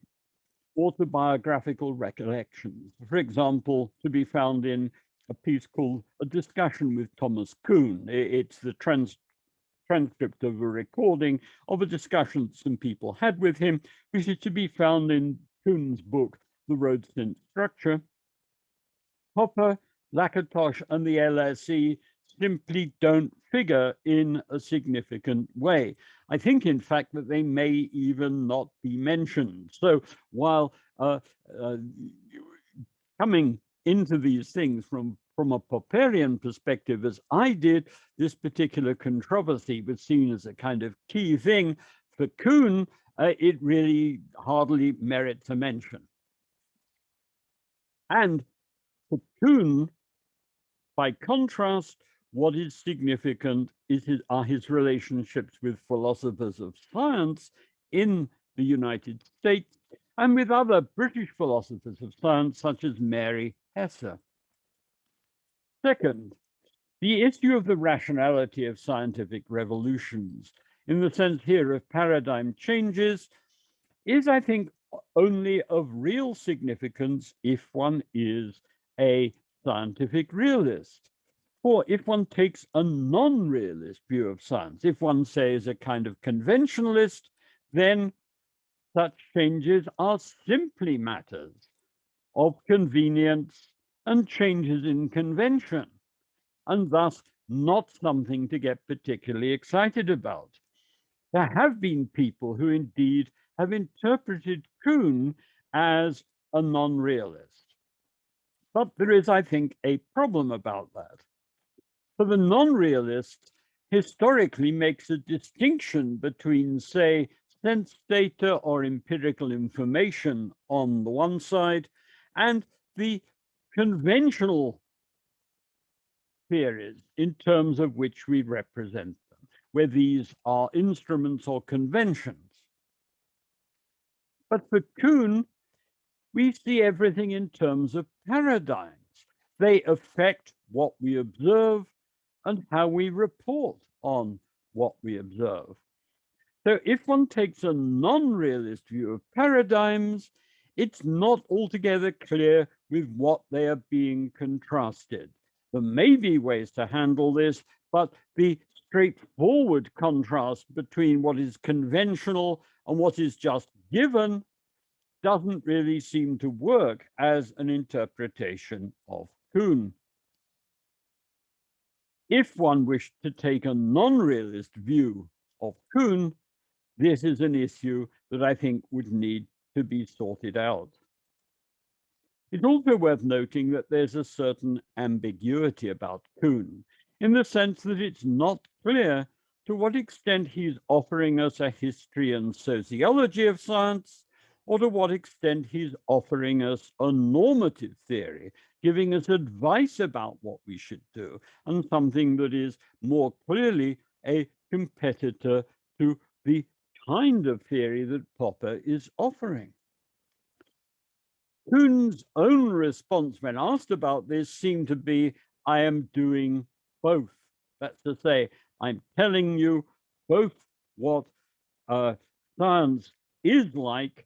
autobiographical recollections, for example, to be found in a piece called A Discussion with Thomas Kuhn. It's the transcript of a recording of a discussion some people had with him, which is to be found in Kuhn's book, The Road Since Structure. Popper, Lakatos, and the LSE simply don't figure in a significant way. I think, in fact, that they may even not be mentioned. So while coming into these things from a Popperian perspective, as I did, this particular controversy was seen as a kind of key thing. For Kuhn, it really hardly merits a mention. And for Kuhn, by contrast, what is significant are his relationships with philosophers of science in the United States and with other British philosophers of science, such as Mary Hesse. Second, the issue of the rationality of scientific revolutions, in the sense here of paradigm changes, is, I think, only of real significance if one is a scientific realist. Or if one takes a non-realist view of science, if one says a kind of conventionalist, then such changes are simply matters of convenience and changes in convention, and thus not something to get particularly excited about. There have been people who indeed have interpreted Kuhn as a non-realist. But there is, I think, a problem about that. For the non-realist, historically makes a distinction between, say, sense data or empirical information on the one side and the conventional theories in terms of which we represent them. where these are instruments or conventions. But for Kuhn, we see everything in terms of paradigms. They affect what we observe and how we report on what we observe. So if one takes a non-realist view of paradigms, it's not altogether clear with what they are being contrasted. There may be ways to handle this, but the straightforward contrast between what is conventional and what is just given doesn't really seem to work as an interpretation of Kuhn. If one wished to take a non-realist view of Kuhn, this is an issue that I think would need to be sorted out. It's also worth noting that there's a certain ambiguity about Kuhn, in the sense that it's not clear to what extent he's offering us a history and sociology of science, or to what extent he's offering us a normative theory, giving us advice about what we should do, and something that is more clearly a competitor to the kind of theory that Popper is offering. Kuhn's own response when asked about this seemed to be, I am doing both. That's to say, I'm telling you both what science is like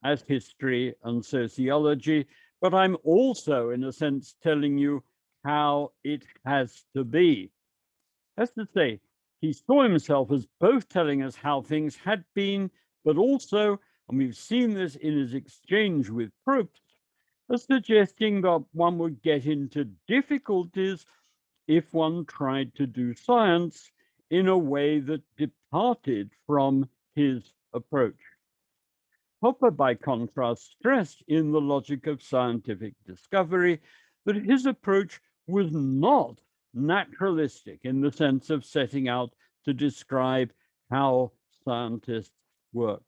as history and sociology, but I'm also, in a sense, telling you how it has to be. That's to say, he saw himself as both telling us how things had been, but also, and we've seen this in his exchange with Probst, as suggesting that one would get into difficulties if one tried to do science in a way that departed from his approach. Popper, by contrast, stressed in The Logic of Scientific Discovery that his approach was not naturalistic in the sense of setting out to describe how scientists work.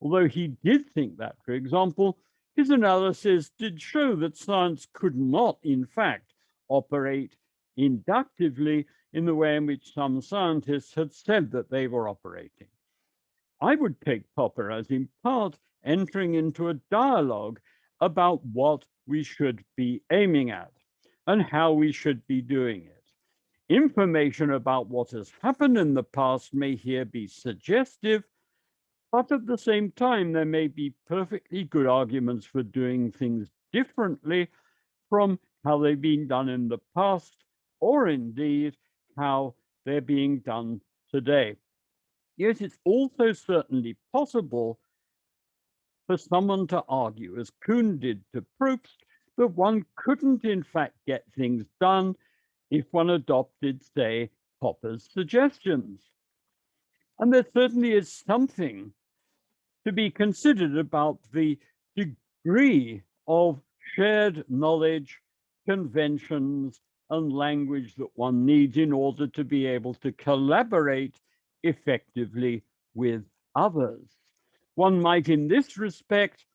Although he did think that, for example, his analysis did show that science could not, in fact, operate inductively in the way in which some scientists had said that they were operating. I would take Popper as in part entering into a dialogue about what we should be aiming at and how we should be doing it. Information about what has happened in the past may here be suggestive, but at the same time, there may be perfectly good arguments for doing things differently from how they've been done in the past, or indeed how they're being done today. Yet it's also certainly possible for someone to argue, as Kuhn did to Probst, that one couldn't in fact get things done if one adopted, say, Popper's suggestions. And there certainly is something to be considered about the degree of shared knowledge, conventions, and language that one needs in order to be able to collaborate effectively with others. One might, in this respect,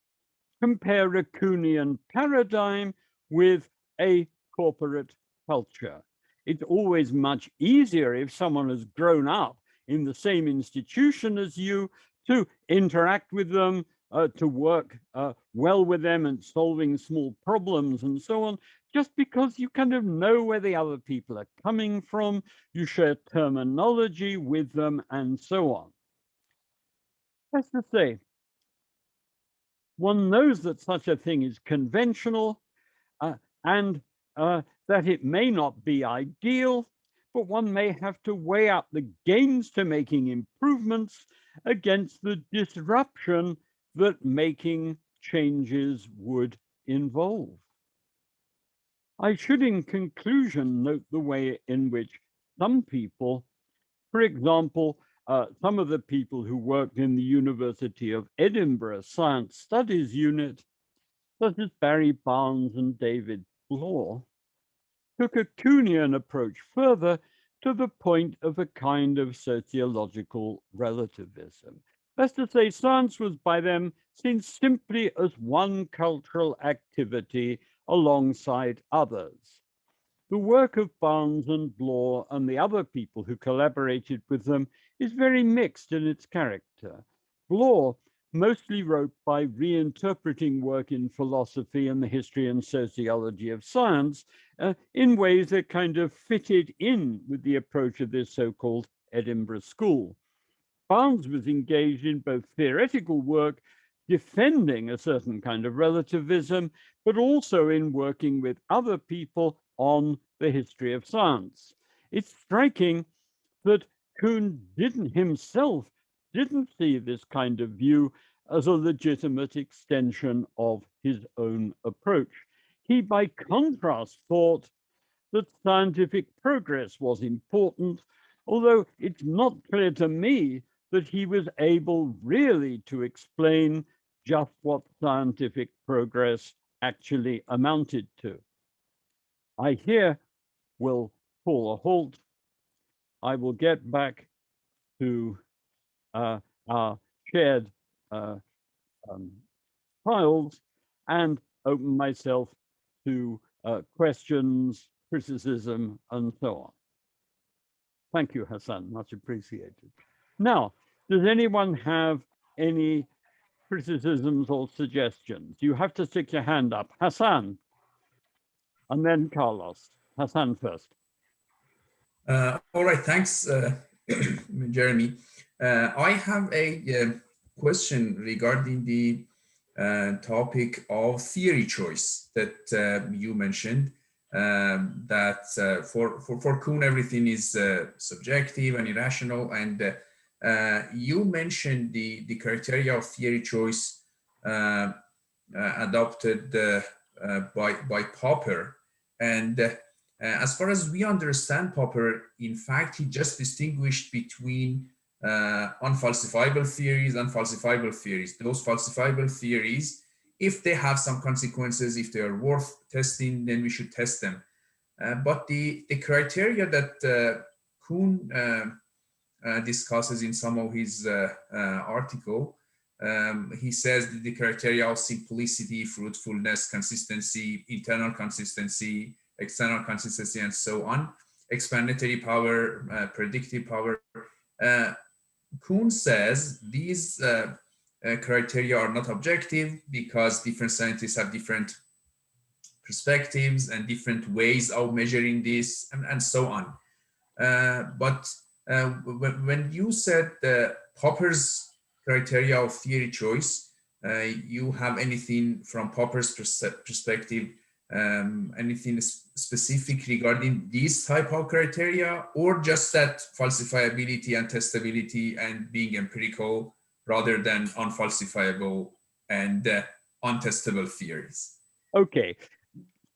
compare a Kuhnian paradigm with a corporate culture. It's always much easier if someone has grown up in the same institution as you to interact with them, to work well with them and solving small problems and so on, just because you kind of know where the other people are coming from, you share terminology with them, and so on. That's to say, one knows that such a thing is conventional and that it may not be ideal, but one may have to weigh up the gains to making improvements against the disruption that making changes would involve. I should, in conclusion, note the way in which some people, for example, some of the people who worked in the University of Edinburgh Science Studies Unit, such as Barry Barnes and David Bloor, took a Kuhnian approach further to the point of a kind of sociological relativism. That's to say, science was by them seen simply as one cultural activity alongside others. the work of Barnes and Bloor and the other people who collaborated with them is very mixed in its character. Bloor mostly wrote by reinterpreting work in philosophy and the history and sociology of science in ways that kind of fitted in with the approach of this so-called Edinburgh School. Barnes was engaged in both theoretical work defending a certain kind of relativism, but also in working with other people on the history of science. It's striking that Kuhn himself didn't see this kind of view as a legitimate extension of his own approach. He, by contrast, thought that scientific progress was important, although it's not clear to me that he was able really to explain just what scientific progress actually amounted to. I here will call a halt. I will get back to our shared files and open myself to questions, criticism, and so on. Thank you, Hassan, much appreciated. Now, does anyone have any criticisms or suggestions? You have to stick your hand up. Hassan, and then Carlos. Hassan first. All right, thanks, Jeremy. I have a question regarding the topic of theory choice that you mentioned, that for Kuhn, everything is subjective and irrational. And you mentioned the criteria of theory choice adopted by Popper. And as far as we understand Popper, in fact, he just distinguished between unfalsifiable theories and falsifiable theories. Those falsifiable theories, if they have some consequences, if they are worth testing, then we should test them. But the criteria that Kuhn discusses in some of his article, he says that the criteria of simplicity, fruitfulness, consistency, internal consistency, external consistency, and so on, explanatory power, predictive power. Kuhn says these criteria are not objective because different scientists have different perspectives and different ways of measuring this, and so on. But when you said Popper's criteria of theory choice, you have anything from Popper's perspective, anything specific regarding these type of criteria, or just that falsifiability and testability and being empirical rather than unfalsifiable and untestable theories? Okay.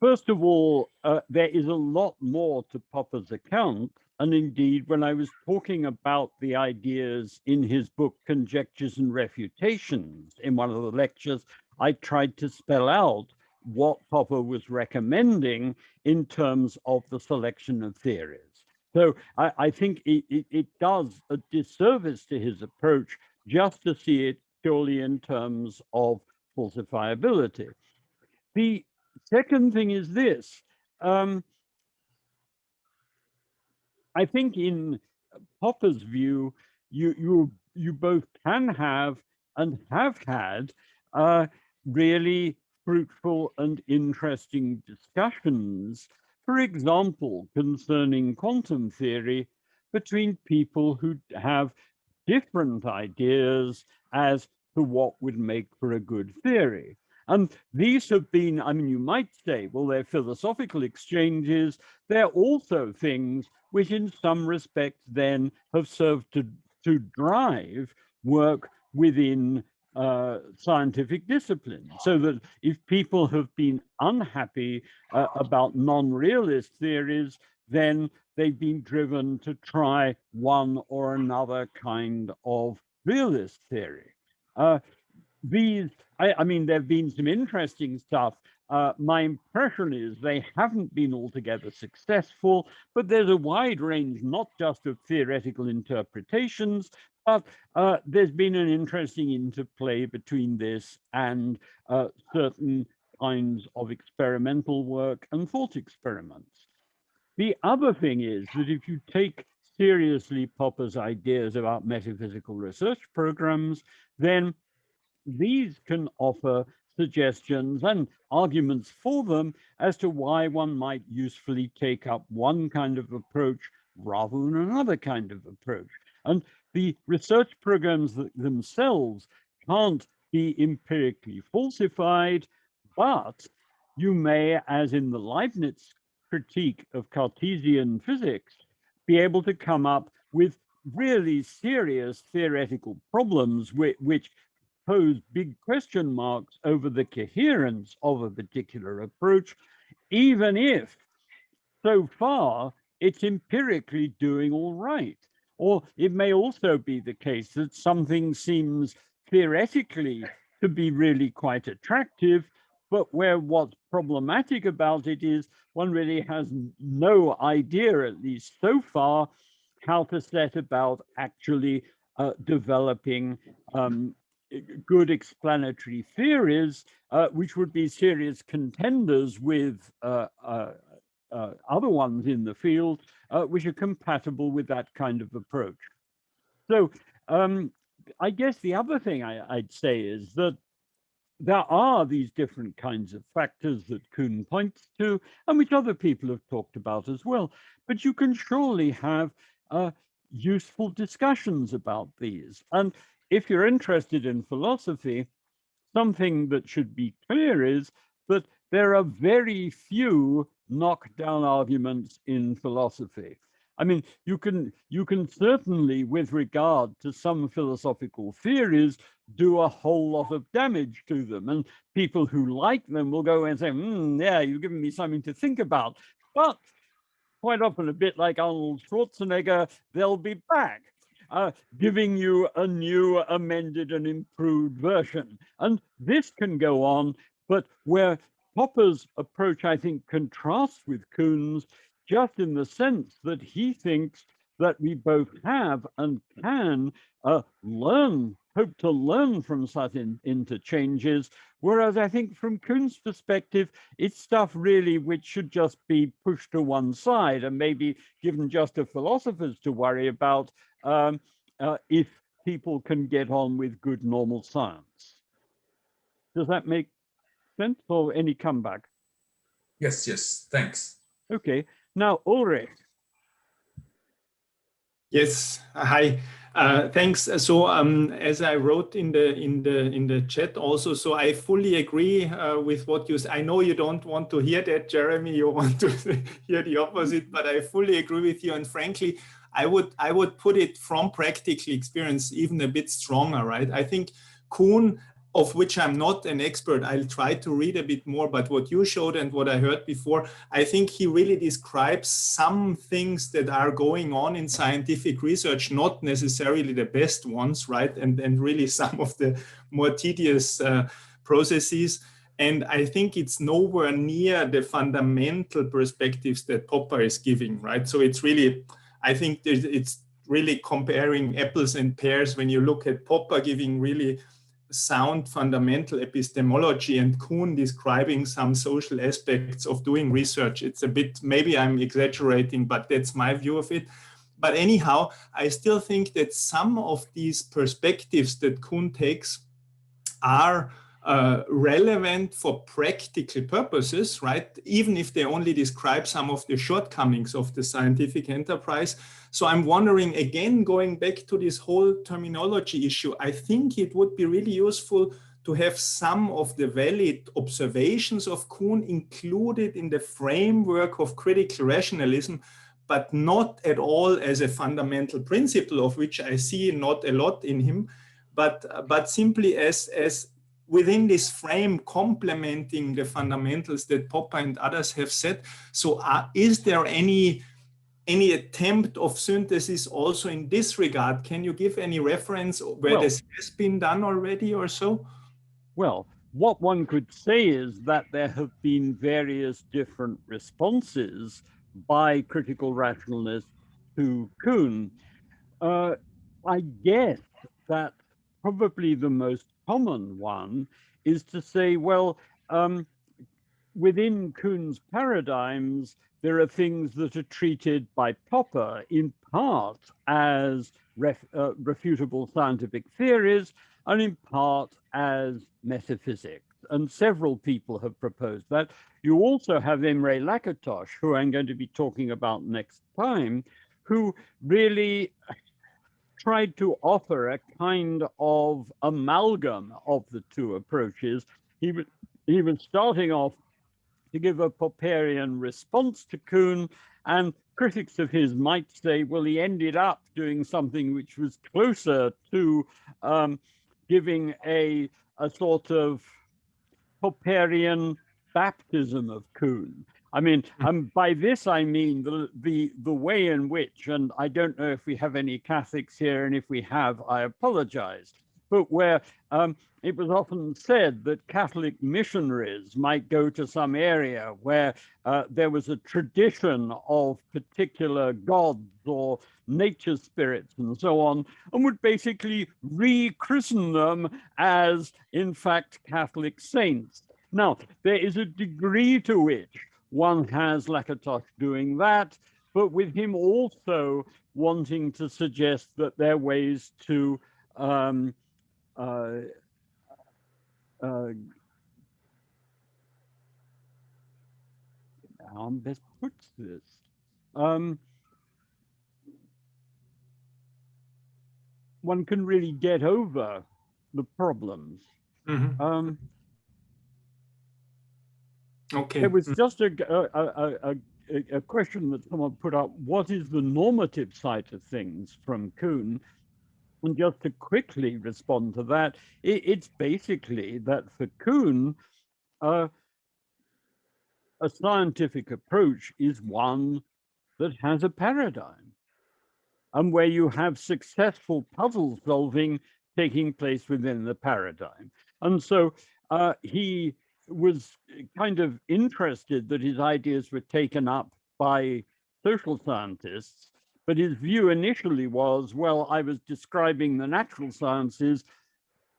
First of all, there is a lot more to Popper's account. And indeed, when I was talking about the ideas in his book, Conjectures and Refutations, in one of the lectures, I tried to spell out what Popper was recommending in terms of the selection of theories. So I think it does a disservice to his approach just to see it purely in terms of falsifiability. The second thing is this. I think in Popper's view, you both can have and have had really fruitful and interesting discussions, for example, concerning quantum theory between people who have different ideas as to what would make for a good theory. And these have been, I mean, you might say, well, they're philosophical exchanges. They're also things which in some respects then have served to drive work within scientific discipline. So that if people have been unhappy about non-realist theories, then they've been driven to try one or another kind of realist theory. I mean, there have been some interesting stuff. My impression is they haven't been altogether successful, but there's a wide range, not just of theoretical interpretations, but there's been an interesting interplay between this and certain kinds of experimental work and thought experiments. The other thing is that if you take seriously Popper's ideas about metaphysical research programs, then these can offer suggestions and arguments for them as to why one might usefully take up one kind of approach rather than another kind of approach. And the research programs themselves can't be empirically falsified, but you may, as in the Leibniz critique of Cartesian physics, be able to come up with really serious theoretical problems which pose big question marks over the coherence of a particular approach, even if so far it's empirically doing all right. Or it may also be the case that something seems theoretically to be really quite attractive, but where what's problematic about it is one really has no idea, at least so far, how to set about actually developing good explanatory theories, which would be serious contenders with other ones in the field, which are compatible with that kind of approach. So I guess the other thing I'd say is that there are these different kinds of factors that Kuhn points to, and which other people have talked about as well. But you can surely have useful discussions about these. And if you're interested in philosophy, something that should be clear is that there are very few knockdown arguments in philosophy. I mean, you can certainly, with regard to some philosophical theories, do a whole lot of damage to them. And people who like them will go and say, yeah, you've given me something to think about. But quite often, a bit like Arnold Schwarzenegger, they'll be back, giving you a new, amended, and improved version. And this can go on, but where Popper's approach, I think, contrasts with Kuhn's, just in the sense that he thinks that we both have and can hope to learn from such interchanges, whereas I think from Kuhn's perspective, it's stuff really which should just be pushed to one side and maybe given just to philosophers to worry about if people can get on with good normal science. Does that make sense, or any comeback? Yes, thanks. Okay, now Ulrich. Yes, hi. Thanks. So as I wrote in the chat also, so I fully agree with what you said. I know you don't want to hear that, Jeremy. You want to hear the opposite, but I fully agree with you. And frankly, I would put it from practical experience even a bit stronger, right? I think Kuhn, of which I'm not an expert, I'll try to read a bit more, but what you showed and what I heard before, I think he really describes some things that are going on in scientific research, not necessarily the best ones, right? And really some of the more tedious processes. And I think it's nowhere near the fundamental perspectives that Popper is giving, right? So it's really, I think it's really comparing apples and pears when you look at Popper giving really sound fundamental epistemology and Kuhn describing some social aspects of doing research. It's a bit, maybe I'm exaggerating, but that's my view of it. But anyhow, I still think that some of these perspectives that Kuhn takes are relevant for practical purposes, right? Even if they only describe some of the shortcomings of the scientific enterprise. So I'm wondering, again, going back to this whole terminology issue, I think it would be really useful to have some of the valid observations of Kuhn included in the framework of critical rationalism, but not at all as a fundamental principle, of which I see not a lot in him, but simply as within this frame complementing the fundamentals that Popper and others have said. So is there any attempt of synthesis also in this regard? Can you give any reference where this has been done already or so? Well, what one could say is that there have been various different responses by critical rationalists to Kuhn. I guess that probably the most common one is to say, well, within Kuhn's paradigms, there are things that are treated by Popper in part as refutable scientific theories and in part as metaphysics. And several people have proposed that. You also have Jeremy Lakatos, who I'm going to be talking about next time, who really tried to offer a kind of amalgam of the two approaches. He was starting off to give a Popperian response to Kuhn, and critics of his might say, well, he ended up doing something which was closer to giving a sort of Popperian baptism of Kuhn. I mean, by this I mean the way in which, and I don't know if we have any Catholics here, and if we have, I apologize, but where it was often said that Catholic missionaries might go to some area where there was a tradition of particular gods or nature spirits and so on, and would basically rechristen them as, in fact, Catholic saints. Now, there is a degree to which one has Lakatos doing that, but with him also wanting to suggest that there are ways to how best puts this. One can really get over the problems. Mm-hmm. Okay. There was just a question that someone put up: what is the normative side of things from Kuhn? And just to quickly respond to that, it's basically that for Kuhn, a scientific approach is one that has a paradigm, and where you have successful puzzle solving taking place within the paradigm. And so he was kind of interested that his ideas were taken up by social scientists, but his view initially was, well, I was describing the natural sciences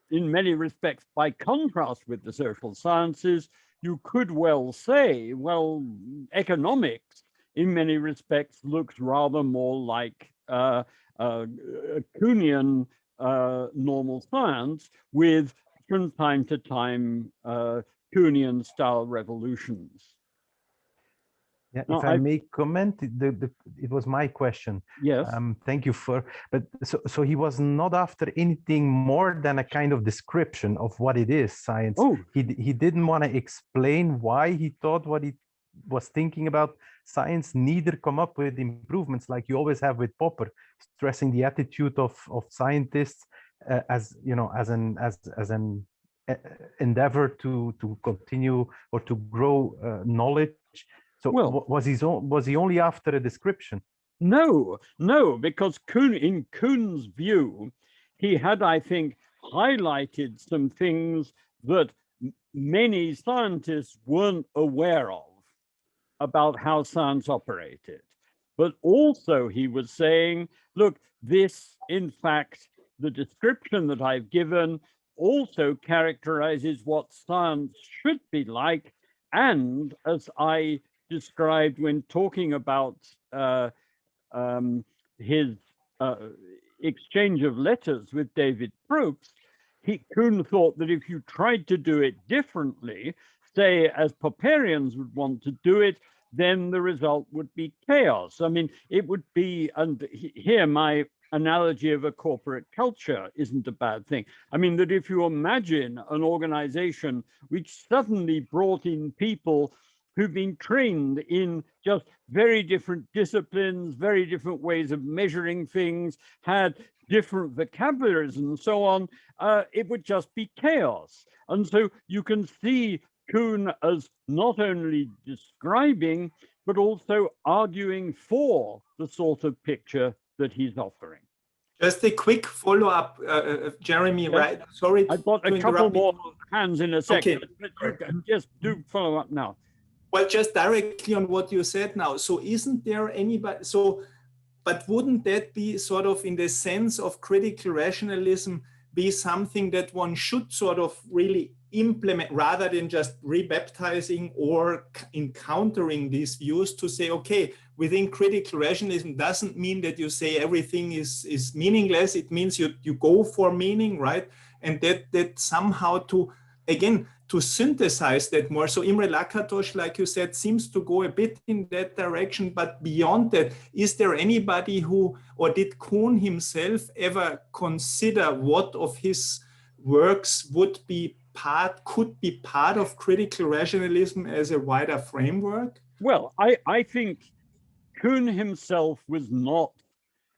in many respects by contrast with the social sciences. You could well say, well, economics in many respects looks rather more like a Kuhnian normal science with, from time to time, Kuhnian style revolutions. Yeah, No, if I may comment, it was my question. Yes. Thank you but so he was not after anything more than a kind of description of what it is, science. Oh. He didn't want to explain why he thought what he was thinking about science, neither come up with improvements like you always have with Popper, stressing the attitude of scientists as, you know, as an endeavor to continue or to grow knowledge. So well, was he only after a description? No, because in Kuhn's view, he had, I think, highlighted some things that many scientists weren't aware of about how science operated. But also he was saying, look, this, in fact, the description that I've given also characterizes what science should be like. And as I described when talking about his exchange of letters with David Probst, Kuhn thought that if you tried to do it differently, say as Popperians would want to do it, then the result would be chaos. I mean, it would be, and here my analogy of a corporate culture isn't a bad thing. I mean, that if you imagine an organization which suddenly brought in people who've been trained in just very different disciplines, very different ways of measuring things, had different vocabularies and so on, it would just be chaos. And so you can see Kuhn as not only describing, but also arguing for the sort of picture that he's offering. Just a quick follow-up, Jeremy, yes. Right? Sorry, I've got a couple more hands in a second, okay. But just do follow up now. Well, just directly on what you said now. So isn't there anybody, but wouldn't that be sort of in the sense of critical rationalism be something that one should sort of really implement, rather than just rebaptizing or encountering these views, to say, okay, within critical rationalism doesn't mean that you say everything is meaningless. It means you go for meaning, right? And that somehow to, again, to synthesize that more. So Imre Lakatos, like you said, seems to go a bit in that direction, but beyond that, is there anybody who, or did Kuhn himself ever consider what of his works could be part of critical rationalism as a wider framework? Well, I think Kuhn himself was not,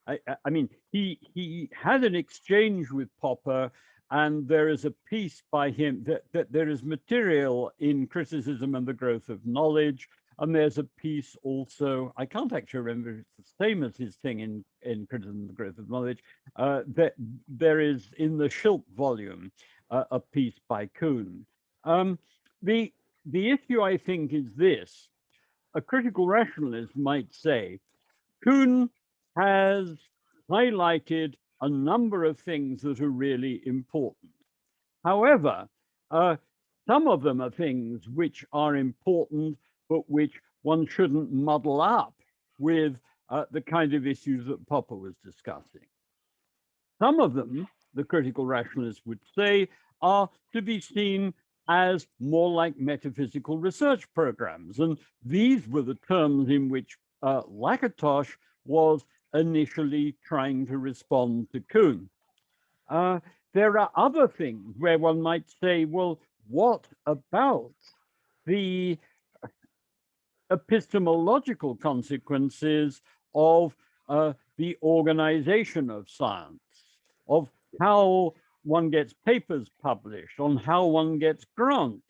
I mean, he had an exchange with Popper, and there is a piece by him that there is material in Criticism and the Growth of Knowledge, and there's a piece also, I can't actually remember if it's the same as his thing in Criticism and the Growth of Knowledge, that there is in the Schilp volume a piece by Kuhn. The issue, I think, is this. A critical rationalist might say, Kuhn has highlighted a number of things that are really important. However, some of them are things which are important, but which one shouldn't muddle up with the kind of issues that Popper was discussing. Some of them, the critical rationalists would say, are to be seen as more like metaphysical research programs. And these were the terms in which Lakatos was initially trying to respond to Kuhn. There are other things where one might say, well, what about the epistemological consequences of the organization of science, of how one gets papers published, on how one gets grants,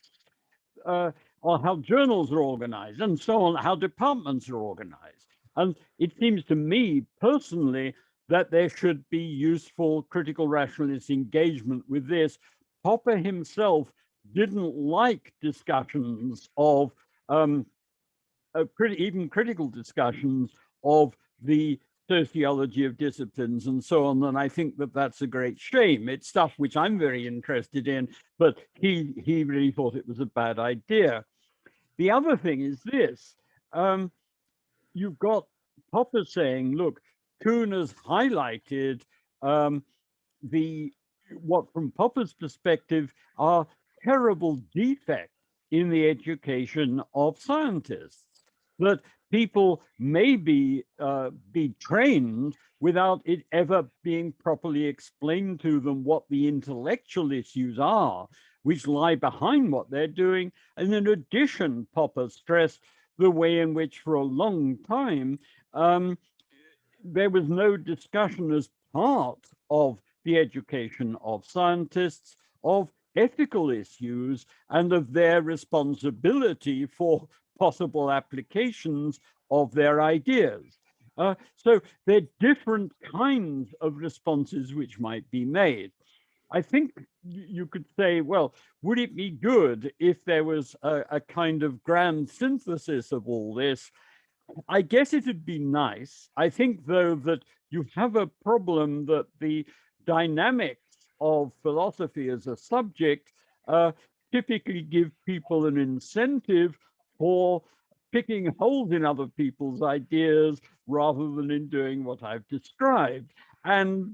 or how journals are organized, and so on, how departments are organized. And it seems to me personally that there should be useful critical rationalist engagement with this. Popper himself didn't like discussions of, even critical discussions of the sociology of disciplines and so on, and I think that that's a great shame. It's stuff which I'm very interested in, but he really thought it was a bad idea. The other thing is this, you've got Popper saying, look, Kuhn has highlighted what from Popper's perspective are terrible defects in the education of scientists, that people may be trained without it ever being properly explained to them what the intellectual issues are, which lie behind what they're doing. And in addition, Popper stressed the way in which for a long time, there was no discussion as part of the education of scientists of ethical issues and of their responsibility for possible applications of their ideas. So there are different kinds of responses which might be made. I think you could say, well, would it be good if there was a kind of grand synthesis of all this? I guess it'd be nice. I think, though, that you have a problem that the dynamics of philosophy as a subject typically give people an incentive for picking holes in other people's ideas rather than in doing what I've described. And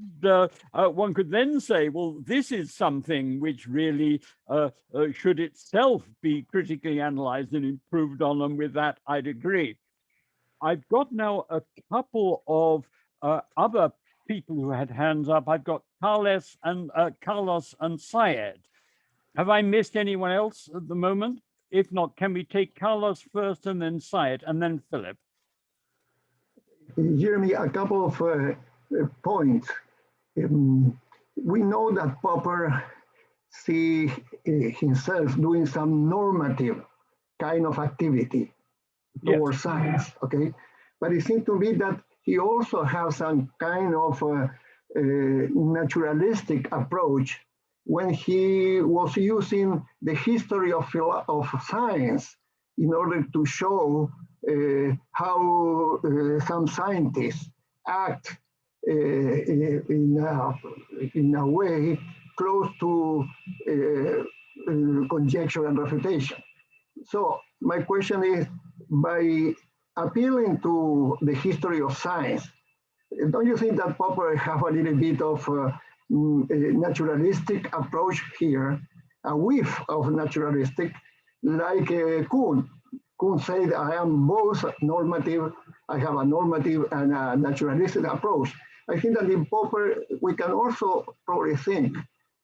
one could then say, well, this is something which really should itself be critically analyzed and improved on, and with that, I'd agree. I've got now a couple of other people who had hands up. I've got Carlos and Syed. Have I missed anyone else at the moment? If not, can we take Carlos first and then Syed and then Philip? Jeremy, a couple of points. We know that Popper sees himself doing some normative kind of activity towards science, okay? But it seems to me that he also has some kind of naturalistic approach when he was using the history of science in order to show how some scientists act in a way close to conjecture and refutation. So my question is, by appealing to the history of science, don't you think that Popper have a little bit of a naturalistic approach here, a whiff of naturalistic, like Kuhn? Kuhn said, I am both normative, I have a normative and a naturalistic approach. I think that in Popper, we can also probably think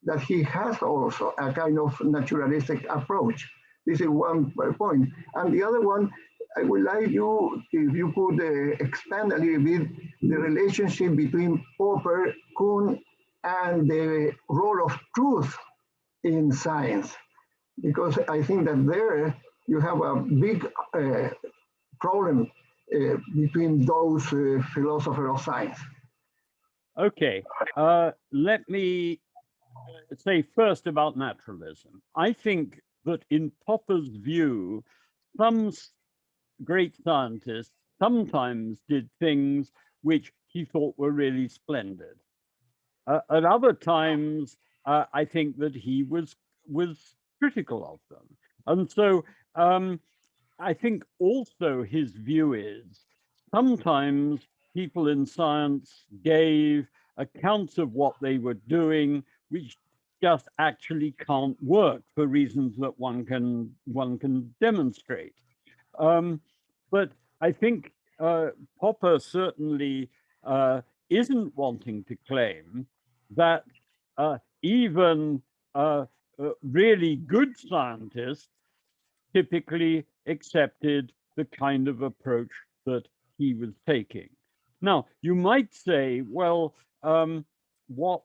that he has also a kind of naturalistic approach. This is one point. And the other one, I would like you, if you could expand a little bit the relationship between Popper, Kuhn, and the role of truth in science. Because I think that there you have a big problem between those philosophers of science. Okay, let me say first about naturalism. I think that in Popper's view, some great scientists sometimes did things which he thought were really splendid. At other times, I think that he was critical of them. And so I think also his view is sometimes people in science gave accounts of what they were doing, which just actually can't work for reasons that one can demonstrate. But I think Popper certainly isn't wanting to claim that even really good scientists typically accepted the kind of approach that he was taking. Now, you might say, well, what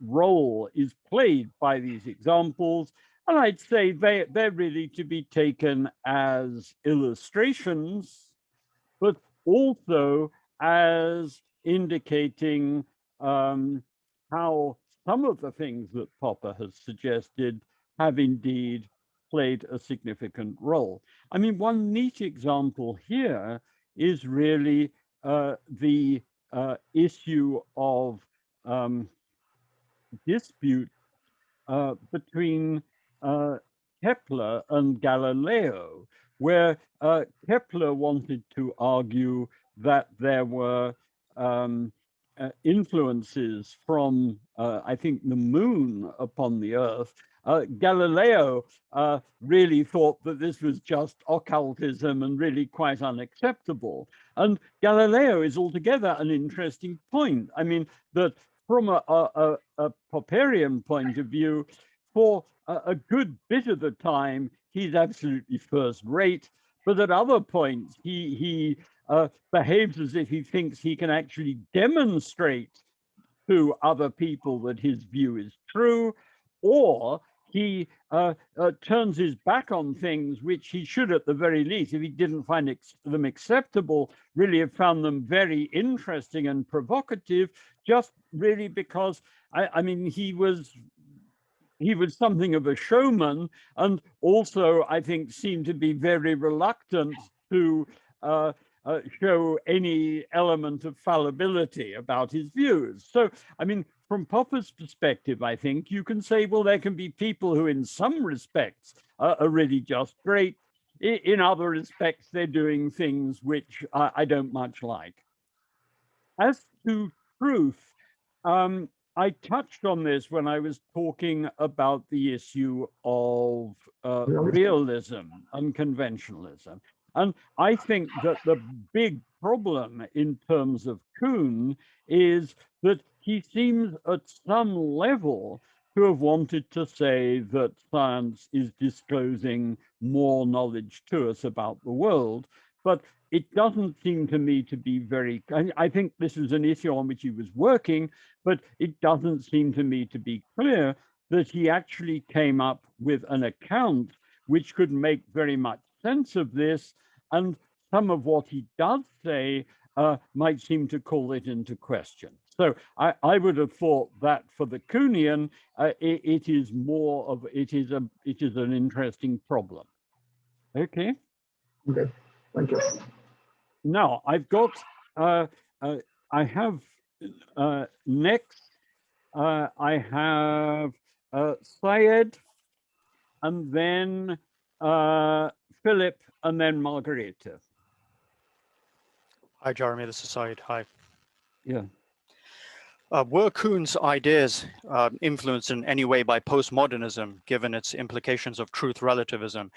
role is played by these examples? And I'd say they're really to be taken as illustrations, but also as indicating how some of the things that Popper has suggested have indeed played a significant role. I mean, one neat example here is really the issue of dispute between Kepler and Galileo, where Kepler wanted to argue that there were influences from, I think, the moon upon the Earth. Galileo really thought that this was just occultism and really quite unacceptable. And Galileo is altogether an interesting point. I mean, that from a Popperian point of view, for a good bit of the time, he's absolutely first rate. But at other points, he behaves as if he thinks he can actually demonstrate to other people that his view is true, or he turns his back on things which he should, at the very least, if he didn't find them acceptable, really have found them very interesting and provocative, just really because, I mean, he was something of a showman, and also, I think, seemed to be very reluctant to show any element of fallibility about his views. So, I mean, from Popper's perspective, I think you can say, well, there can be people who in some respects are really just great. In other respects, they're doing things which I don't much like. As to truth, I touched on this when I was talking about the issue of realism and conventionalism. And I think that the big problem in terms of Kuhn is that he seems at some level to have wanted to say that science is disclosing more knowledge to us about the world, but it doesn't seem to me to be very, I think this is an issue on which he was working, but it doesn't seem to me to be clear that he actually came up with an account which could make very much sense of this, and some of what he does say might seem to call it into question. So I would have thought that for the Kuhnian, it is more of, it is an interesting problem. Okay. Okay, thank you. Now I've got, I have next, I have Syed and then Philip, and then Margareta. Hi, Jeremy. This is Said. Hi. Yeah. Were Kuhn's ideas influenced in any way by postmodernism, given its implications of truth relativism?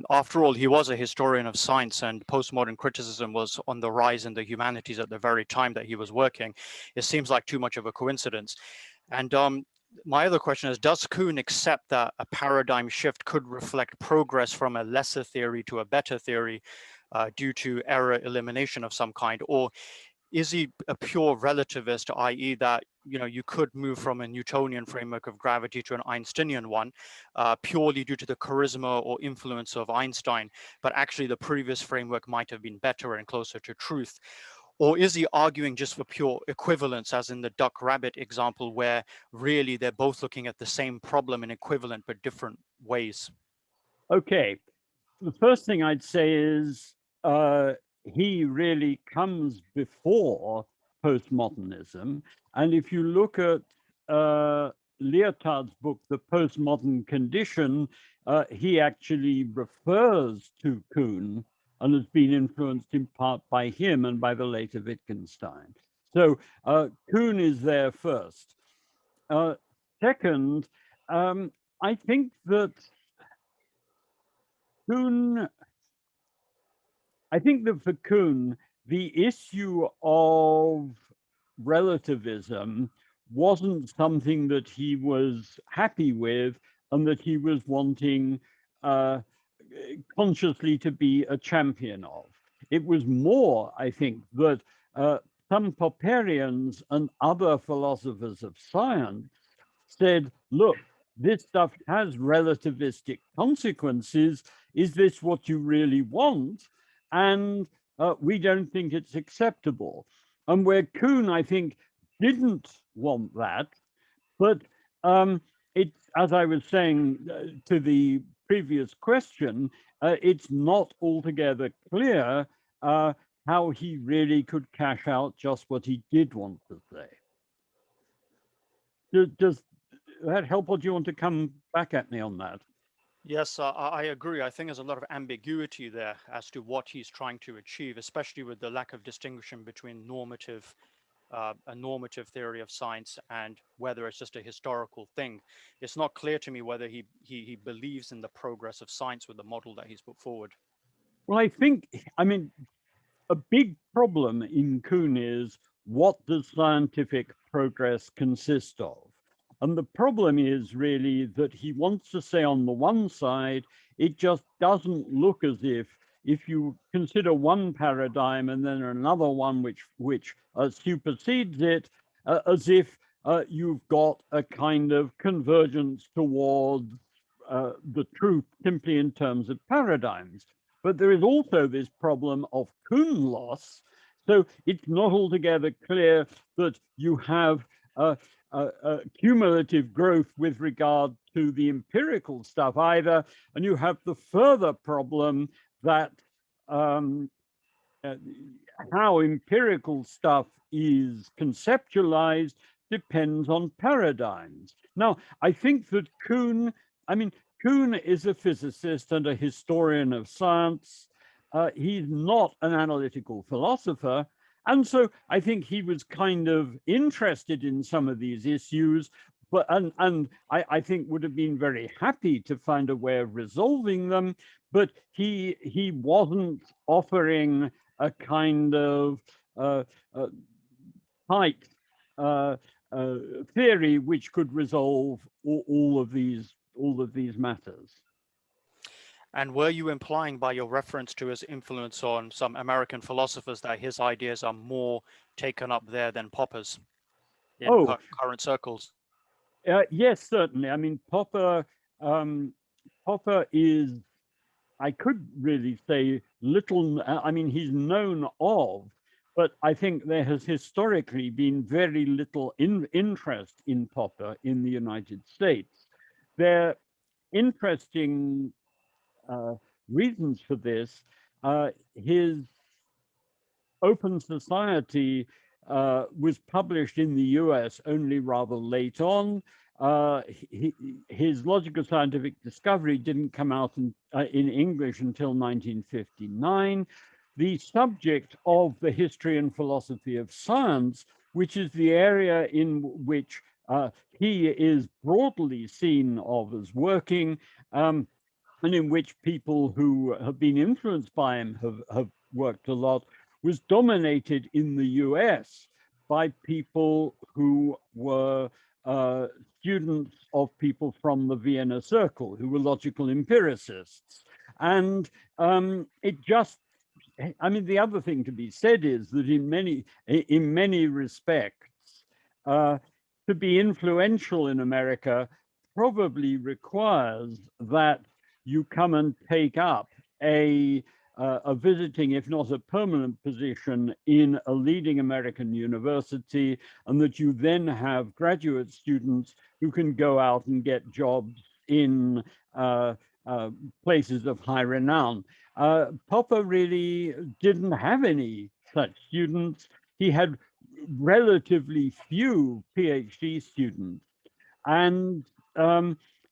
After all, he was a historian of science, and postmodern criticism was on the rise in the humanities at the very time that he was working. It seems like too much of a coincidence. And my other question is, does Kuhn accept that a paradigm shift could reflect progress from a lesser theory to a better theory due to error elimination of some kind? Or is he a pure relativist, i.e. that you could move from a Newtonian framework of gravity to an Einsteinian one purely due to the charisma or influence of Einstein, but actually the previous framework might have been better and closer to truth? Or is he arguing just for pure equivalence, as in the duck-rabbit example, where really they're both looking at the same problem in equivalent but different ways? Okay, the first thing I'd say is he really comes before postmodernism. And if you look at Lyotard's book, The Postmodern Condition, he actually refers to Kuhn and has been influenced in part by him and by the later Wittgenstein. So Kuhn is there first. Second, I think that for Kuhn, the issue of relativism wasn't something that he was happy with and that he was wanting consciously to be a champion of. It was more, I think, that some Popperians and other philosophers of science said, look, this stuff has relativistic consequences. Is this what you really want? And we don't think it's acceptable. And where Kuhn, I think, didn't want that, but as I was saying to the previous question, it's not altogether clear how he really could cash out just what he did want to say. Does that help, or do you want to come back at me on that? Yes, I agree. I think there's a lot of ambiguity there as to what he's trying to achieve, especially with the lack of distinction between a normative theory of science and whether it's just a historical thing. It's not clear to me whether he believes in the progress of science with the model that he's put forward. Well, I mean, a big problem in Kuhn is, what does scientific progress consist of? And the problem is really that he wants to say on the one side, it just doesn't look as if you consider one paradigm and then another one which supersedes it, as if you've got a kind of convergence towards the truth simply in terms of paradigms. But there is also this problem of Kuhn loss. So it's not altogether clear that you have cumulative growth with regard to the empirical stuff either, and you have the further problem that how empirical stuff is conceptualized depends on paradigms. Now, I think that Kuhn is a physicist and a historian of science. He's not an analytical philosopher. And so I think he was kind of interested in some of these issues, but and I think would have been very happy to find a way of resolving them, but he wasn't offering a kind of tight theory which could resolve all of these matters. And were you implying by your reference to his influence on some American philosophers that his ideas are more taken up there than Popper's in current circles? Yes, certainly. I mean, Popper is, I could really say little, I mean, he's known of, but I think there has historically been very little interest in Popper in the United States. There are interesting reasons for this. His Open Society was published in the US only rather late on. his Logical Scientific Discovery didn't come out in English until 1959. The subject of the history and philosophy of science, which is the area in which he is broadly seen of as working, and in which people who have been influenced by him have worked a lot, was dominated in the US by people who were students of people from the Vienna Circle, who were logical empiricists. And it just, I mean, the other thing to be said is that in many respects, to be influential in America probably requires that you come and take up a visiting, if not a permanent position in a leading American university, and that you then have graduate students who can go out and get jobs in places of high renown. Popper really didn't have any such students. He had relatively few PhD students, and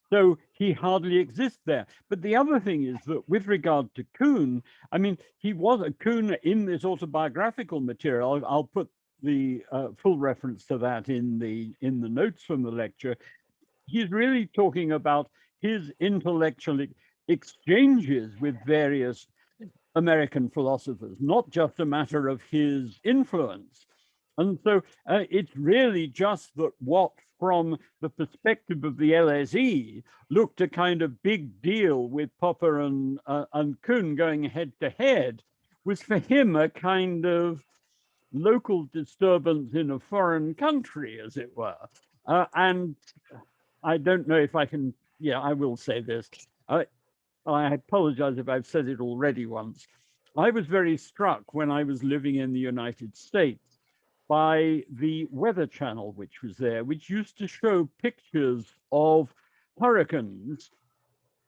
so he hardly exists there. But the other thing is that with regard to Kuhn, I mean, he was a Kuhn in this autobiographical material. I'll put the full reference to that in the notes from the lecture. He's really talking about his intellectual exchanges with various American philosophers, not just a matter of his influence. And so it's really just that what, from the perspective of the LSE, looked a kind of big deal with Popper and Kuhn going head to head, was for him a kind of local disturbance in a foreign country, as it were. And I don't know if I can, yeah, I will say this. I apologize if I've said it already once. I was very struck when I was living in the United States by the Weather Channel, which was there, which used to show pictures of hurricanes,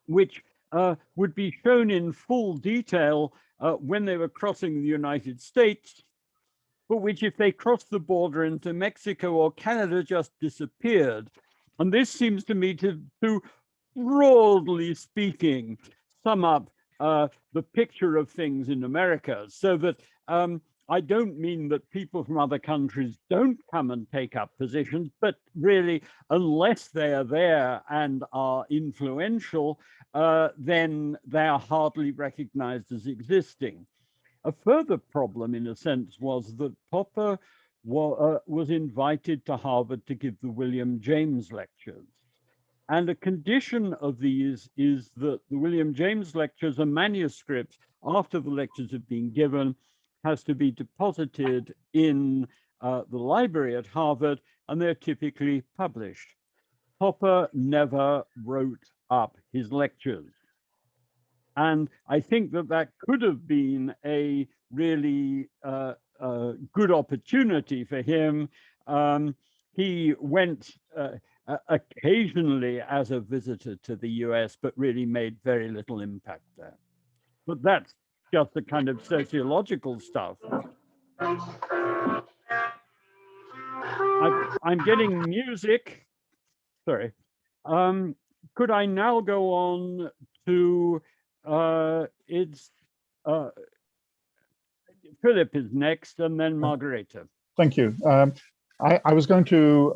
which would be shown in full detail when they were crossing the United States, but which, if they crossed the border into Mexico or Canada, just disappeared. And this seems to me to broadly speaking, sum up the picture of things in America, so that I don't mean that people from other countries don't come and take up positions, but really, unless they are there and are influential, then they are hardly recognized as existing. A further problem, in a sense, was that Popper was invited to Harvard to give the William James lectures. And a condition of these is that the William James lectures are manuscripts after the lectures have been given, has to be deposited in the library at Harvard, and they're typically published. Popper never wrote up his lectures. And I think that that could have been a really good opportunity for him. He went occasionally as a visitor to the US, but really made very little impact there. But that's just the kind of sociological stuff. I'm getting music. Sorry. Could I now go on to Philip is next, and then Margareta. Thank you. I was going to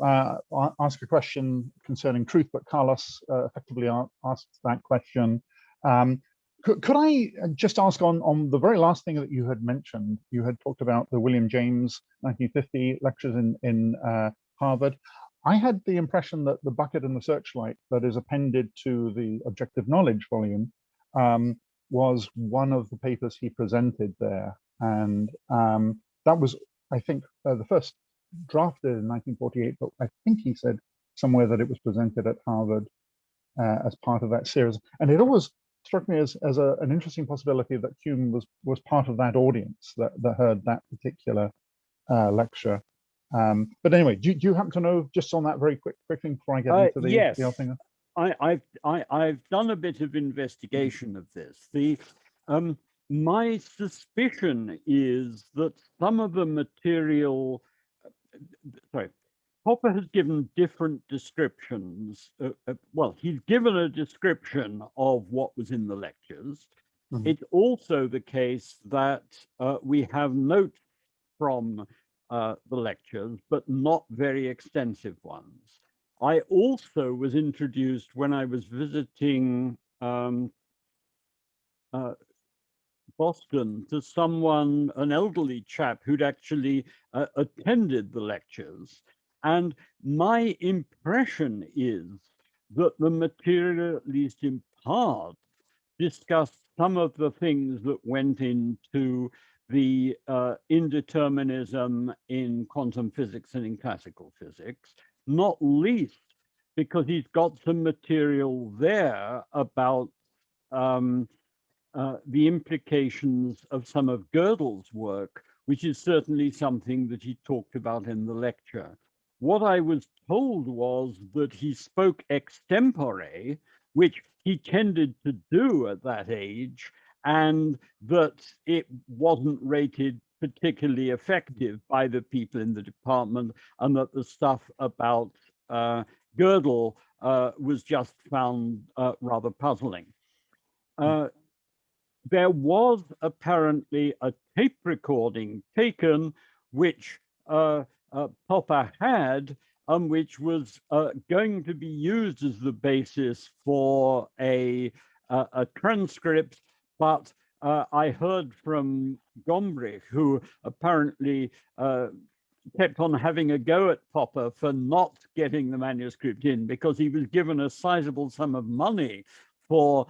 ask a question concerning truth, but Carlos effectively asked that question. Could I just ask on the very last thing that you had mentioned? You had talked about the William James 1950 lectures in Harvard. I had the impression that the Bucket and the Searchlight that is appended to the Objective Knowledge volume was one of the papers he presented there. And that was, I think, the first drafted in 1948, but I think he said somewhere that it was presented at Harvard as part of that series. And it always struck me as an interesting possibility that Kuhn was part of that audience that heard that particular lecture. But anyway, do you happen to know, just on that very quickly before I get into the yes. other thing? I've done a bit of investigation of this. My suspicion is that some of the material, Popper has given different descriptions. Well, he's given a description of what was in the lectures. Mhm. It's also the case that we have notes from the lectures, but not very extensive ones. I also was introduced when I was visiting Boston to someone, an elderly chap who'd actually attended the lectures. And my impression is that the material, at least in part, discussed some of the things that went into the indeterminism in quantum physics and in classical physics, not least because he's got some material there about the implications of some of Gödel's work, which is certainly something that he talked about in the lecture. What I was told was that he spoke extempore, which he tended to do at that age, and that it wasn't rated particularly effective by the people in the department, and that the stuff about Gödel was just found rather puzzling. There was apparently a tape recording taken, which Popper had, which was going to be used as the basis for a transcript, but I heard from Gombrich, who apparently kept on having a go at Popper for not getting the manuscript in, because he was given a sizable sum of money for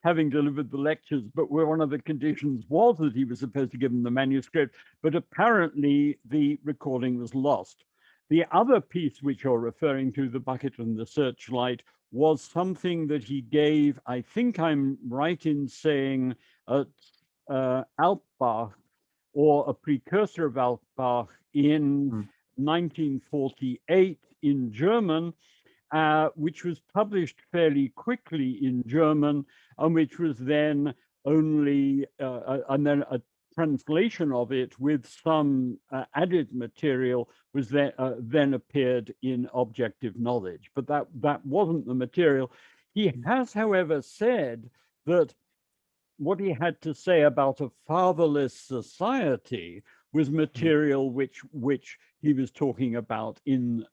having delivered the lectures, but where one of the conditions was that he was supposed to give him the manuscript, but apparently the recording was lost. The other piece which you're referring to, the bucket and the searchlight, was something that he gave, I think I'm right in saying, at Alpbach, or a precursor of Alpbach, in 1948 in German, which was published fairly quickly in German, and which was then only, and then a translation of it with some added material was then appeared in Objective Knowledge. But that wasn't the material. He has, however, said that what he had to say about a fatherless society was material which he was talking about in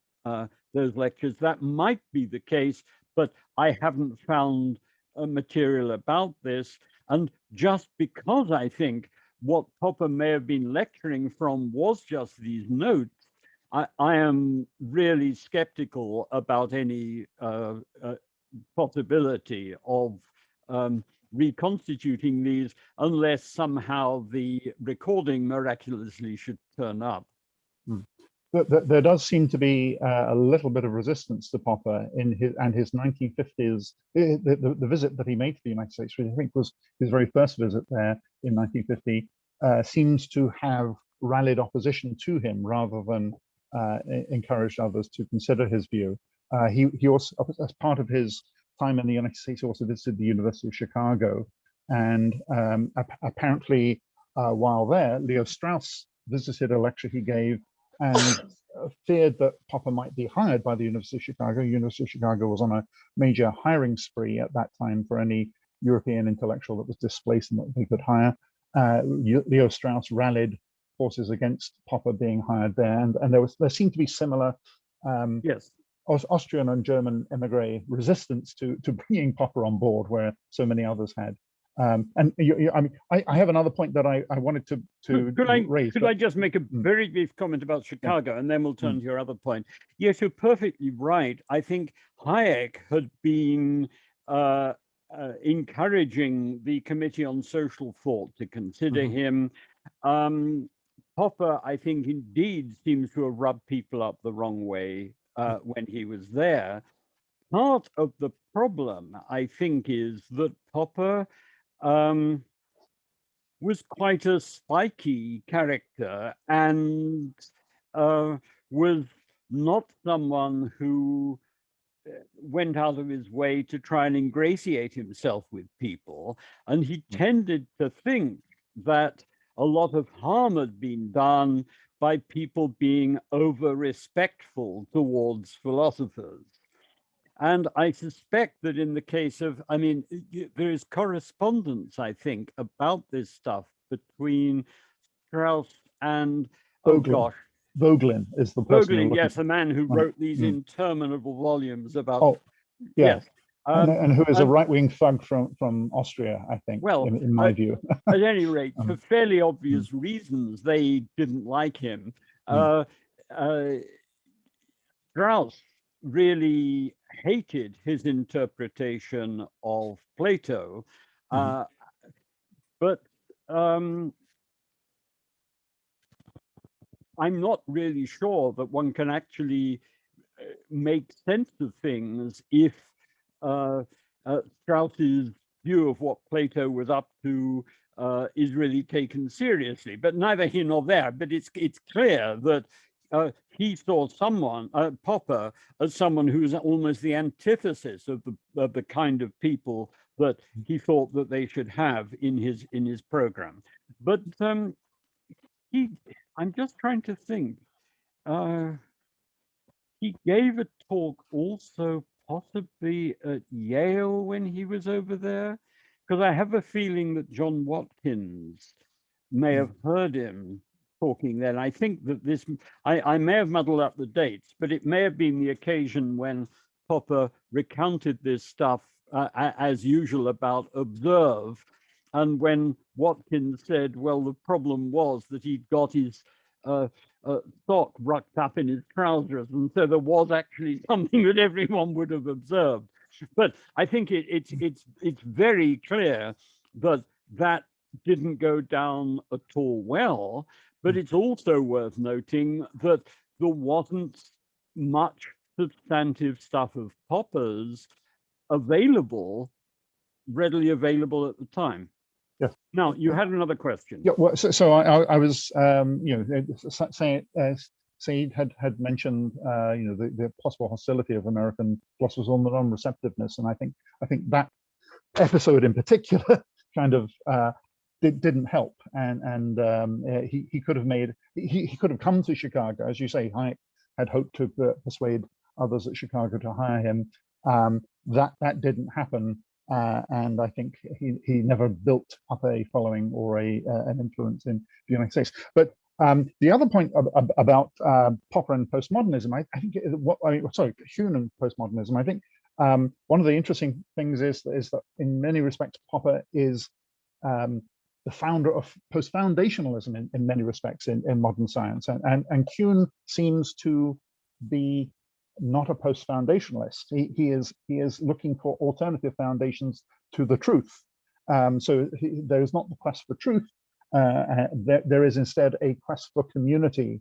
those lectures. That might be the case, but I haven't found material about this. And just because I think what Popper may have been lecturing from was just these notes, I am really skeptical about any possibility of reconstituting these unless somehow the recording miraculously should turn up. There does seem to be a little bit of resistance to Popper in his 1950s, the visit that he made to the United States, which I think was his very first visit there in 1950, seems to have rallied opposition to him rather than encouraged others to consider his view. He also, as part of his time in the United States, also visited the University of Chicago, and apparently while there, Leo Strauss visited a lecture he gave and feared that Popper might be hired by the University of Chicago. University of Chicago was on a major hiring spree at that time for any European intellectual that was displaced and that they could hire. Leo Strauss rallied forces against Popper being hired there, and there seemed to be similar Austrian and German emigre resistance to bringing Popper on board, where so many others had. And I mean, I have another point that I wanted to raise. Could I just make a very brief comment about Chicago, and then we'll turn to your other point? Yes, you're perfectly right. I think Hayek had been encouraging the Committee on Social Thought to consider him. Popper, I think, indeed seems to have rubbed people up the wrong way when he was there. Part of the problem, I think, is that Popper was quite a spiky character and was not someone who went out of his way to try and ingratiate himself with people. And he tended to think that a lot of harm had been done by people being over-respectful towards philosophers. And I suspect that in the case of, I mean, there is correspondence, I think, about this stuff between Strauss and, oh gosh. Vogelin is the person. Vogelin, yes, the man who wrote these interminable volumes about, oh, yeah. Yes. And who is a right-wing thug from Austria, I think, well, in my view. At any rate, for fairly obvious reasons, they didn't like him. Strauss really hated his interpretation of Plato, but I'm not really sure that one can actually make sense of things if Strauss's view of what Plato was up to is really taken seriously. But neither here nor there. But it's clear that he saw someone, Popper, as someone who's almost the antithesis of the kind of people that he thought that they should have in his program. But I'm just trying to think. He gave a talk also possibly at Yale when he was over there, because I have a feeling that John Watkins may have heard him talking then. I think that this, I may have muddled up the dates, but it may have been the occasion when Popper recounted this stuff as usual about observe, and when Watkins said, well, the problem was that he'd got his sock rucked up in his trousers, and so there was actually something that everyone would have observed. But I think it's very clear that that didn't go down at all well. But it's also worth noting that there wasn't much substantive stuff of Popper's readily available at the time. Yes. Now, you had another question. Yeah. Well, so I was, Said had mentioned, the possible hostility of American philosophers on their own receptiveness, and I think that episode in particular kind of didn't help, and he could have made he could have come to Chicago, as you say. Hayek had hoped to persuade others at Chicago to hire him. That didn't happen. And I think he never built up a following or an influence in the United States. But the other point about Popper and postmodernism, I think Kuhn and postmodernism, I think one of the interesting things is that in many respects Popper is the founder of post-foundationalism in many respects in modern science, and Kuhn seems to be not a post-foundationalist. He is looking for alternative foundations to the truth. So there is not the quest for truth. There is instead a quest for community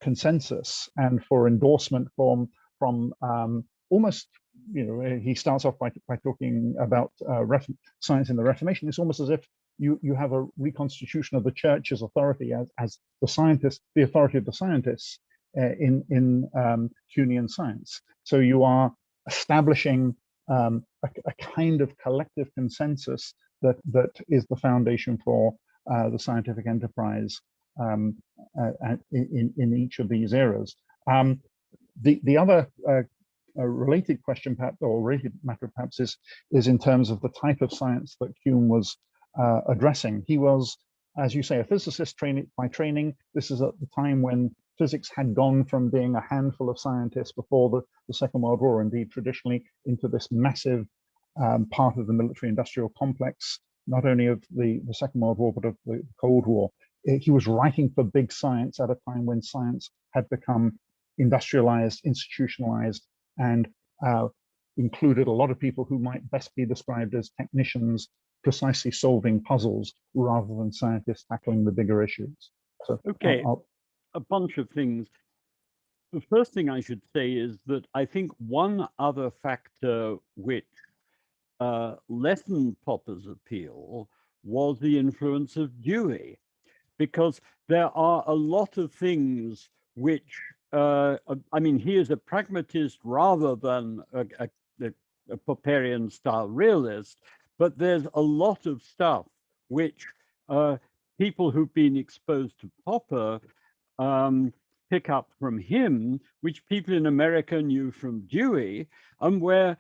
consensus and for endorsement from almost, he starts off by talking about science in the Reformation. It's almost as if you have a reconstitution of the church's authority as the authority of the scientists in Kuhnian science. So you are establishing a kind of collective consensus that is the foundation for the scientific enterprise in each of these eras. The other related question, perhaps, or related matter perhaps, is in terms of the type of science that Kuhn was addressing. He was, as you say, a physicist by training. This is at the time when physics had gone from being a handful of scientists before the Second World War, indeed traditionally, into this massive part of the military-industrial complex, not only of the Second World War, but of the Cold War. He was writing for big science at a time when science had become industrialized, institutionalized, and included a lot of people who might best be described as technicians precisely solving puzzles rather than scientists tackling the bigger issues. So, okay. A bunch of things. The first thing I should say is that I think one other factor which lessened Popper's appeal was the influence of Dewey, because there are a lot of things which, I mean, he is a pragmatist rather than a Popperian style realist, but there's a lot of stuff which people who've been exposed to Popper pick up from him, which people in America knew from Dewey, and where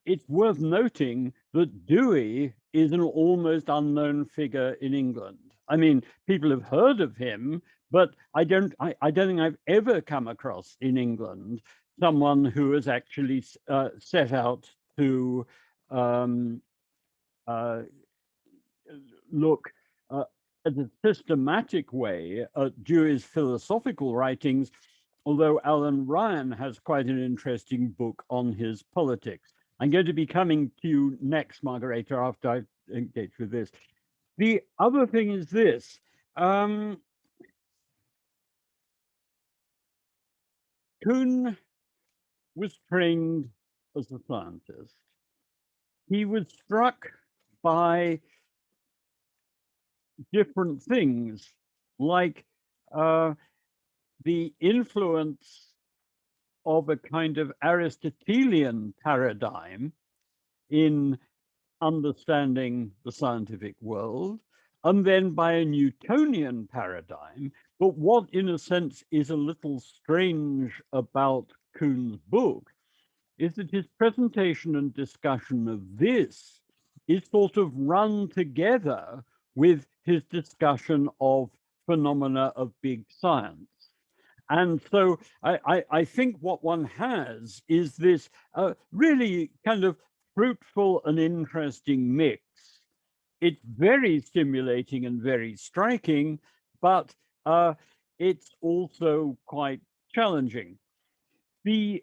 it's worth noting that Dewey is an almost unknown figure in England. I mean, people have heard of him, but I don't think I've ever come across in England someone who has actually set out to look at a systematic way at Dewey's philosophical writings, although Alan Ryan has quite an interesting book on his politics. I'm going to be coming to you next, Margareta, after I engage with this. The other thing is this. Kuhn was trained as a scientist. He was struck by different things, like the influence of a kind of Aristotelian paradigm in understanding the scientific world, and then by a Newtonian paradigm. But what, in a sense, is a little strange about Kuhn's book is that his presentation and discussion of this is sort of run together with his discussion of phenomena of big science. And so I think what one has is this really kind of fruitful and interesting mix. It's very stimulating and very striking, but it's also quite challenging. The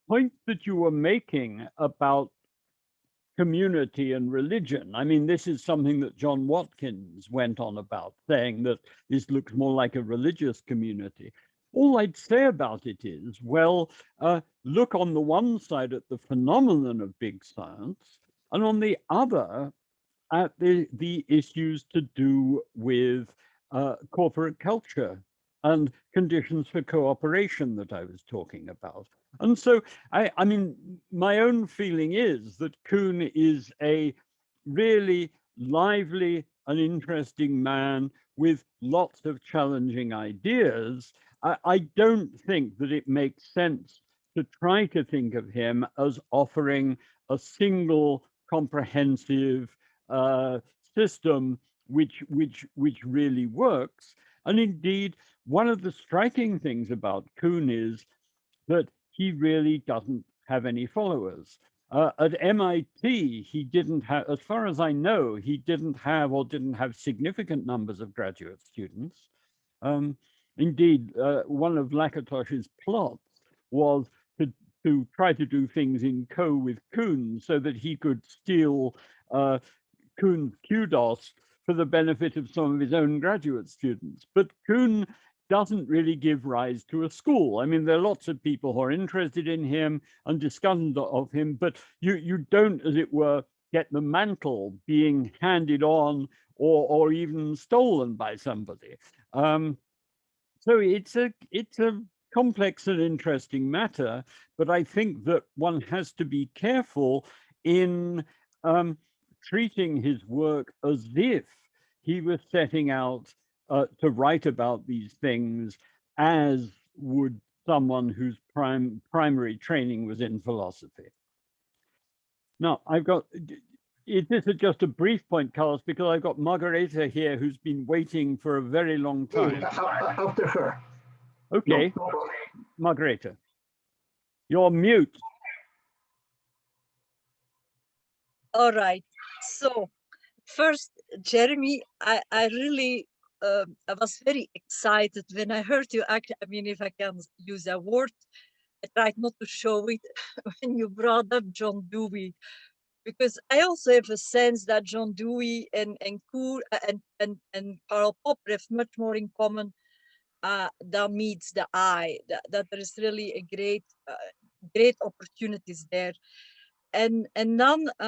point that you were making about community and religion, I mean, this is something that John Watkins went on about, saying that this looks more like a religious community. All I'd say about it is, well, look on the one side at the phenomenon of big science, and on the other at the issues to do with corporate culture and conditions for cooperation that I was talking about. And so, I mean, my own feeling is that Kuhn is a really lively and interesting man with lots of challenging ideas. I don't think that it makes sense to try to think of him as offering a single comprehensive system which really works. And indeed, one of the striking things about Kuhn is that he really doesn't have any followers. At MIT, he didn't have, as far as I know, he didn't have significant numbers of graduate students. Indeed, one of Lakatos's plots was to try to do things in with Kuhn so that he could steal Kuhn's kudos for the benefit of some of his own graduate students. But Kuhn doesn't really give rise to a school. I mean, there are lots of people who are interested in him and discussions of him, but you don't, as it were, get the mantle being handed on or even stolen by somebody. So it's a complex and interesting matter, but I think that one has to be careful in treating his work as if he was setting out to write about these things as would someone whose primary training was in philosophy. Now, I've got, this is just a brief point, Carlos, because I've got Margareta here who's been waiting for a very long time. After her. Okay, No. Margareta, you're mute. All right. So first, Jeremy, I really I was very excited when I heard you act. I mean, if I can use that word, I tried not to show it when you brought up John Dewey, because I also have a sense that John Dewey and Kuhn and Karl Popper have much more in common than meets the eye. That there is really a great opportunities there, and then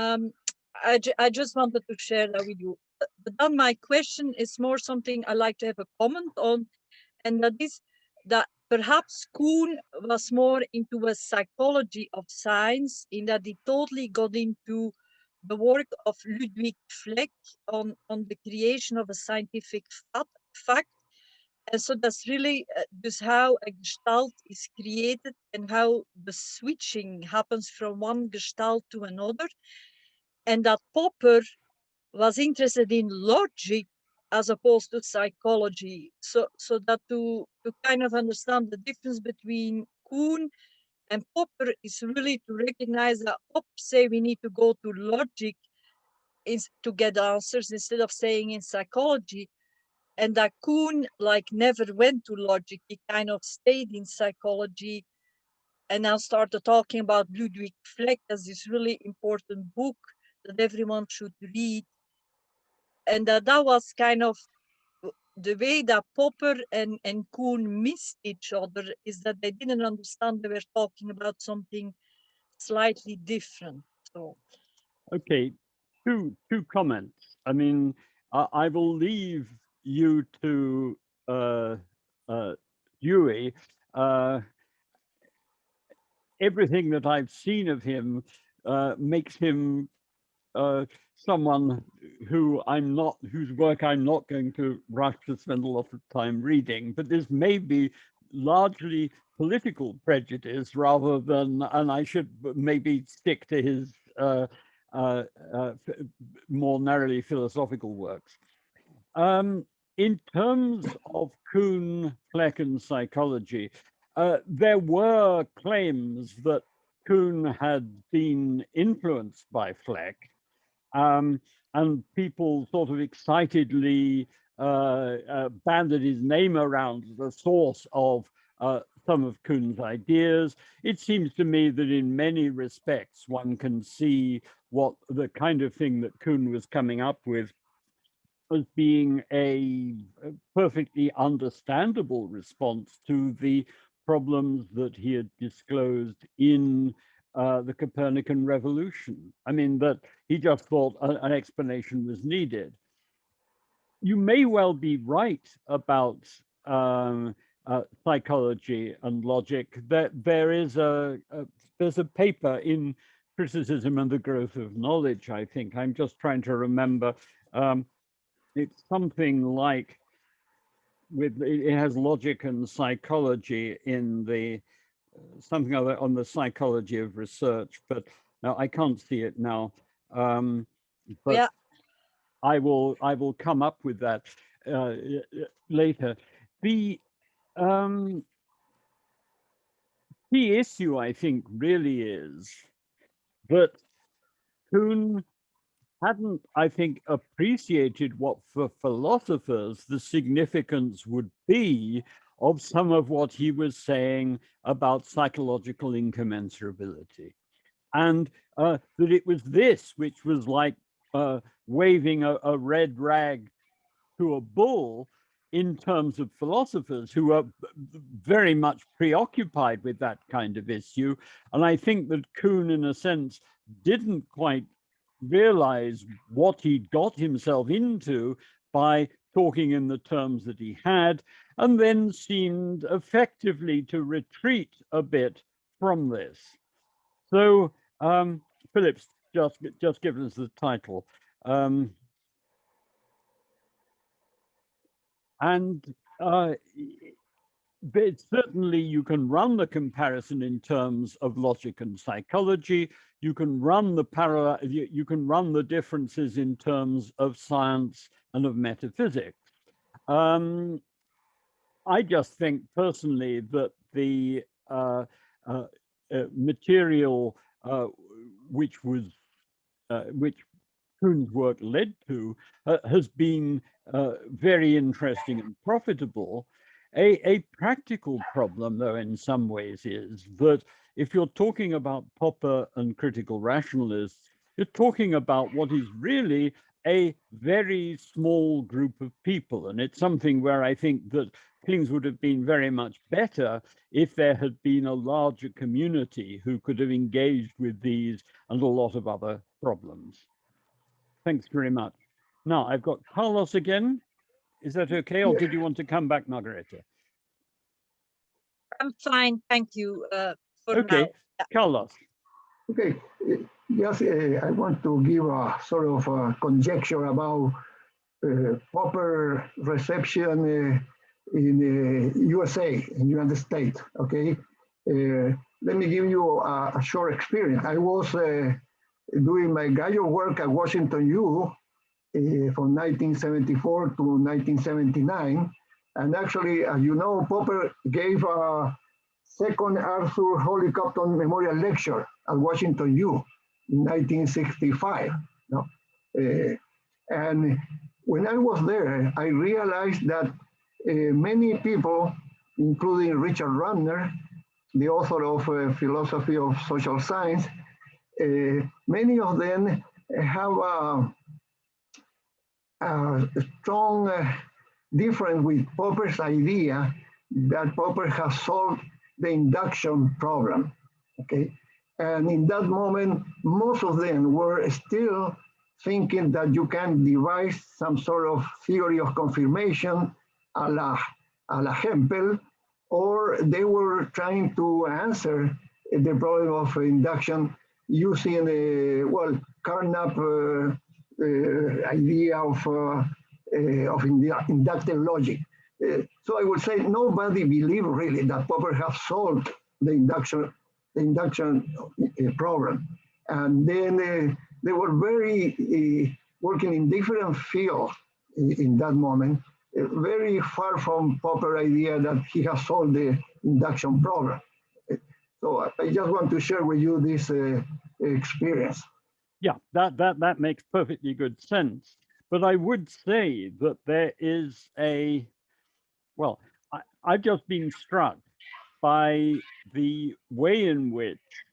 I just wanted to share that with you. But then my question is more something I like to have a comment on, and that is that perhaps Kuhn was more into a psychology of science, in that he totally got into the work of Ludwig Fleck on the creation of a scientific fact, And so that's really just how a gestalt is created and how the switching happens from one gestalt to another. And that Popper was interested in logic as opposed to psychology. So that to kind of understand the difference between Kuhn and Popper is really to recognize that Popper say we need to go to logic is to get answers instead of saying in psychology. And that Kuhn like never went to logic. He kind of stayed in psychology and now started talking about Ludwig Fleck as this really important book that everyone should read. And that was kind of the way that Popper and Kuhn missed each other, is that they didn't understand they were talking about something slightly different. So, okay, two comments. I mean, I will leave you to Dewey. Everything that I've seen of him makes him someone whose work I'm not going to rush to spend a lot of time reading, but this may be largely political prejudice rather than, and I should maybe stick to his more narrowly philosophical works. In terms of Kuhn, Fleck, and psychology, there were claims that Kuhn had been influenced by Fleck, and people sort of excitedly banded his name around as the source of some of Kuhn's ideas. It seems to me that in many respects, one can see what the kind of thing that Kuhn was coming up with as being a perfectly understandable response to the problems that he had disclosed in the Copernican Revolution. I mean, that he just thought an explanation was needed. You may well be right about psychology and logic. There's a paper in Criticism and the Growth of Knowledge, I think. I'm just trying to remember. It's something like, it has logic and psychology in the, something other on the psychology of research, but now I can't see it now. But yeah. I will come up with that later. The key issue, I think, really is that Kuhn hadn't, I think, appreciated what for philosophers the significance would be of some of what he was saying about psychological incommensurability. And that it was this which was like waving a red rag to a bull in terms of philosophers who are very much preoccupied with that kind of issue. And I think that Kuhn, in a sense, didn't quite realize what he'd got himself into by talking in the terms that he had, and then seemed effectively to retreat a bit from this. So Philip's just given us the title. But certainly you can run the comparison in terms of logic and psychology. You can run the parallel. You can run the differences in terms of science and of metaphysics. I just think personally that the material which Kuhn's work led to has been very interesting and profitable. A practical problem, though, in some ways is that if you're talking about Popper and critical rationalists, you're talking about what is really a very small group of people. And it's something where I think that things would have been very much better if there had been a larger community who could have engaged with these and a lot of other problems. Thanks very much. Now, I've got Carlos again. Is that okay, or did you want to come back, Margareta? I'm fine, thank you for okay. now. Carlos. Okay, yes, I want to give a sort of a conjecture about Popper reception in the USA, in the United States, okay? Let me give you a short experience. I was doing my graduate work at Washington U from 1974 to 1979. And actually, as you know, Popper gave a second Arthur Holly Compton Memorial Lecture at Washington U in 1965. No? And when I was there, I realized that many people, including Richard Randner, the author of Philosophy of Social Science, many of them have a strong difference with Popper's idea that Popper has solved the induction problem, okay? And in that moment, most of them were still thinking that you can devise some sort of theory of confirmation a la Hempel, or they were trying to answer the problem of induction using well, Carnap idea of inductive logic. So I would say nobody believed really that Popper has solved the induction problem. And then they were very working in different fields in that moment, very far from Popper's idea that he has solved the induction problem. So I just want to share with you this experience. Yeah, that makes perfectly good sense. But I would say that there is well, I've just been struck by the way in which,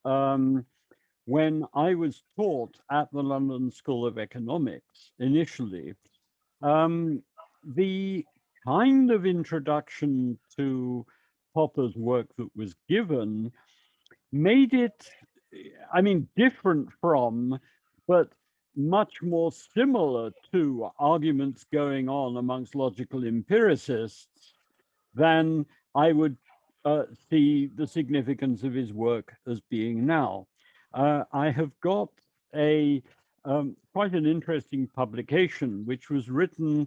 when I was taught at the London School of Economics initially, the kind of introduction to Popper's work that was given made it, I mean, different from, but much more similar to arguments going on amongst logical empiricists than I would see the significance of his work as being now. I have got a quite an interesting publication which was written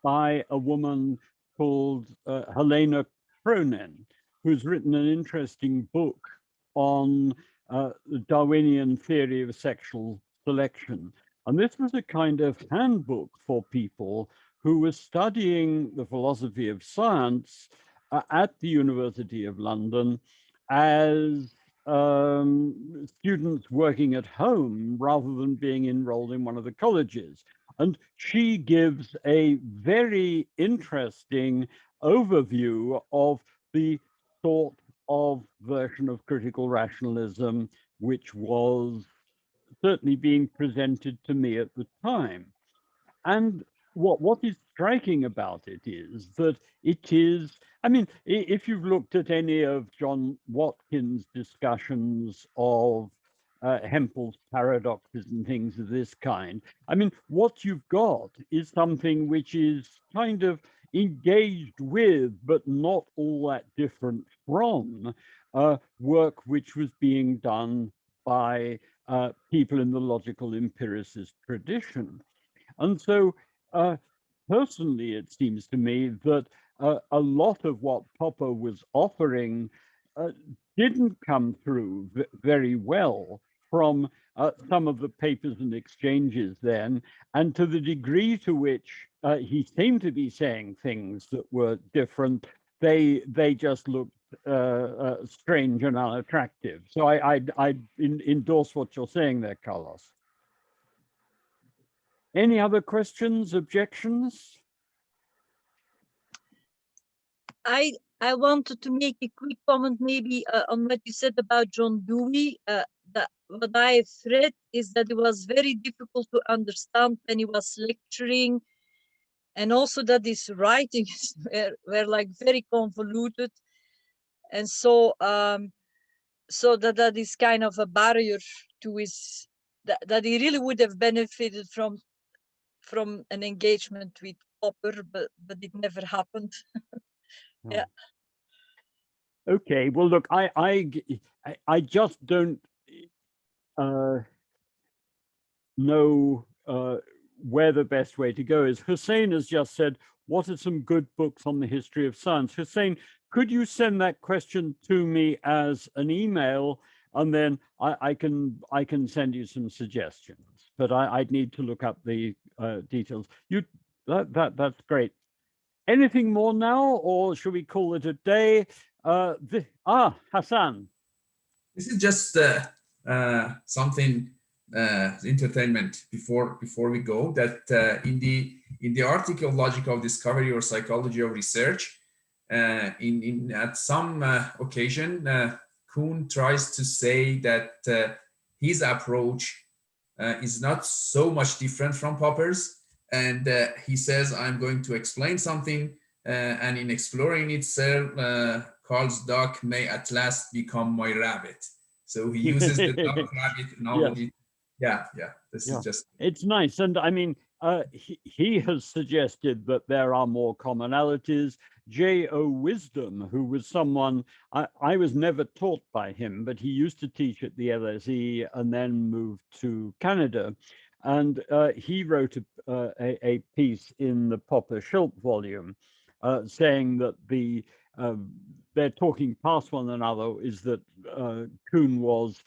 by a woman called Helena Cronin, who's written an interesting book on the Darwinian theory of sexual selection. And this was a kind of handbook for people who were studying the philosophy of science at the University of London as students working at home rather than being enrolled in one of the colleges. And she gives a very interesting overview of the sort of version of critical rationalism which was certainly being presented to me at the time. And what is striking about it is that it is, I mean, if you've looked at any of John Watkins' discussions of Hempel's paradoxes and things of this kind, I mean, what you've got is something which is kind of engaged with, but not all that different from work which was being done by people in the logical empiricist tradition. And so personally, it seems to me that a lot of what Popper was offering didn't come through very well from some of the papers and exchanges then, and to the degree to which he seemed to be saying things that were different, they just looked strange and unattractive. So I endorse what you're saying there, Carlos. Any other questions, objections? I wanted to make a quick comment maybe on what you said about John Dewey. That what I've read is that it was very difficult to understand when he was lecturing, and also that his writings were like very convoluted, and so so that is kind of a barrier to his that he really would have benefited from an engagement with Popper, but it never happened. Yeah. Okay. Well, look, I just don't know where the best way to go is. Hussein has just said, what are some good books on the history of science? Hussein, could you send that question to me as an email, and then I can send you some suggestions, but I'd need to look up the details. That's great. Anything more now, or should we call it a day? Hassan. This is just something entertainment before we go. That in the article Logical Discovery or Psychology of Research, at some occasion, Kuhn tries to say that his approach is not so much different from Popper's, and he says, I'm going to explain something, and in exploring itself, Karl's duck may at last become my rabbit. So he uses the duck rabbit analogy. Yeah, this is just... It's nice. And I mean, he has suggested that there are more commonalities. J.O. Wisdom, who was someone, I was never taught by him, but he used to teach at the LSE and then moved to Canada. And he wrote a piece in the Popper Schulp volume saying that they're talking past one another, is that Kuhn was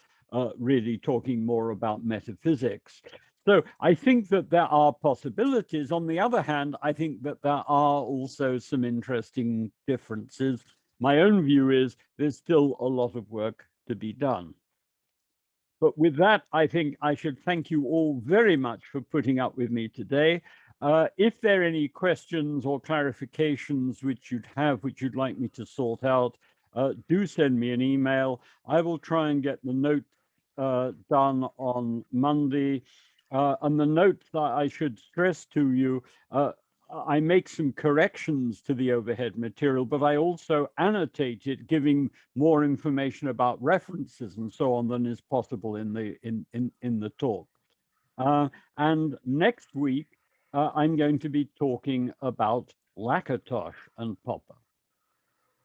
really talking more about metaphysics. So I think that there are possibilities. On the other hand, I think that there are also some interesting differences. My own view is there's still a lot of work to be done. But with that, I think I should thank you all very much for putting up with me today. If there are any questions or clarifications which you'd like me to sort out, do send me an email. I will try and get the notes done on Monday. And the notes that I should stress to you, I make some corrections to the overhead material, but I also annotate it, giving more information about references and so on than is possible in the talk. And next week, I'm going to be talking about Lakatos and Popper,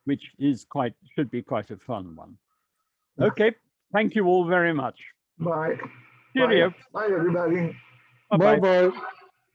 which should be quite a fun one. Okay, thank you all very much. Bye. Cheerio. Bye, everybody. Bye-bye. Bye-bye.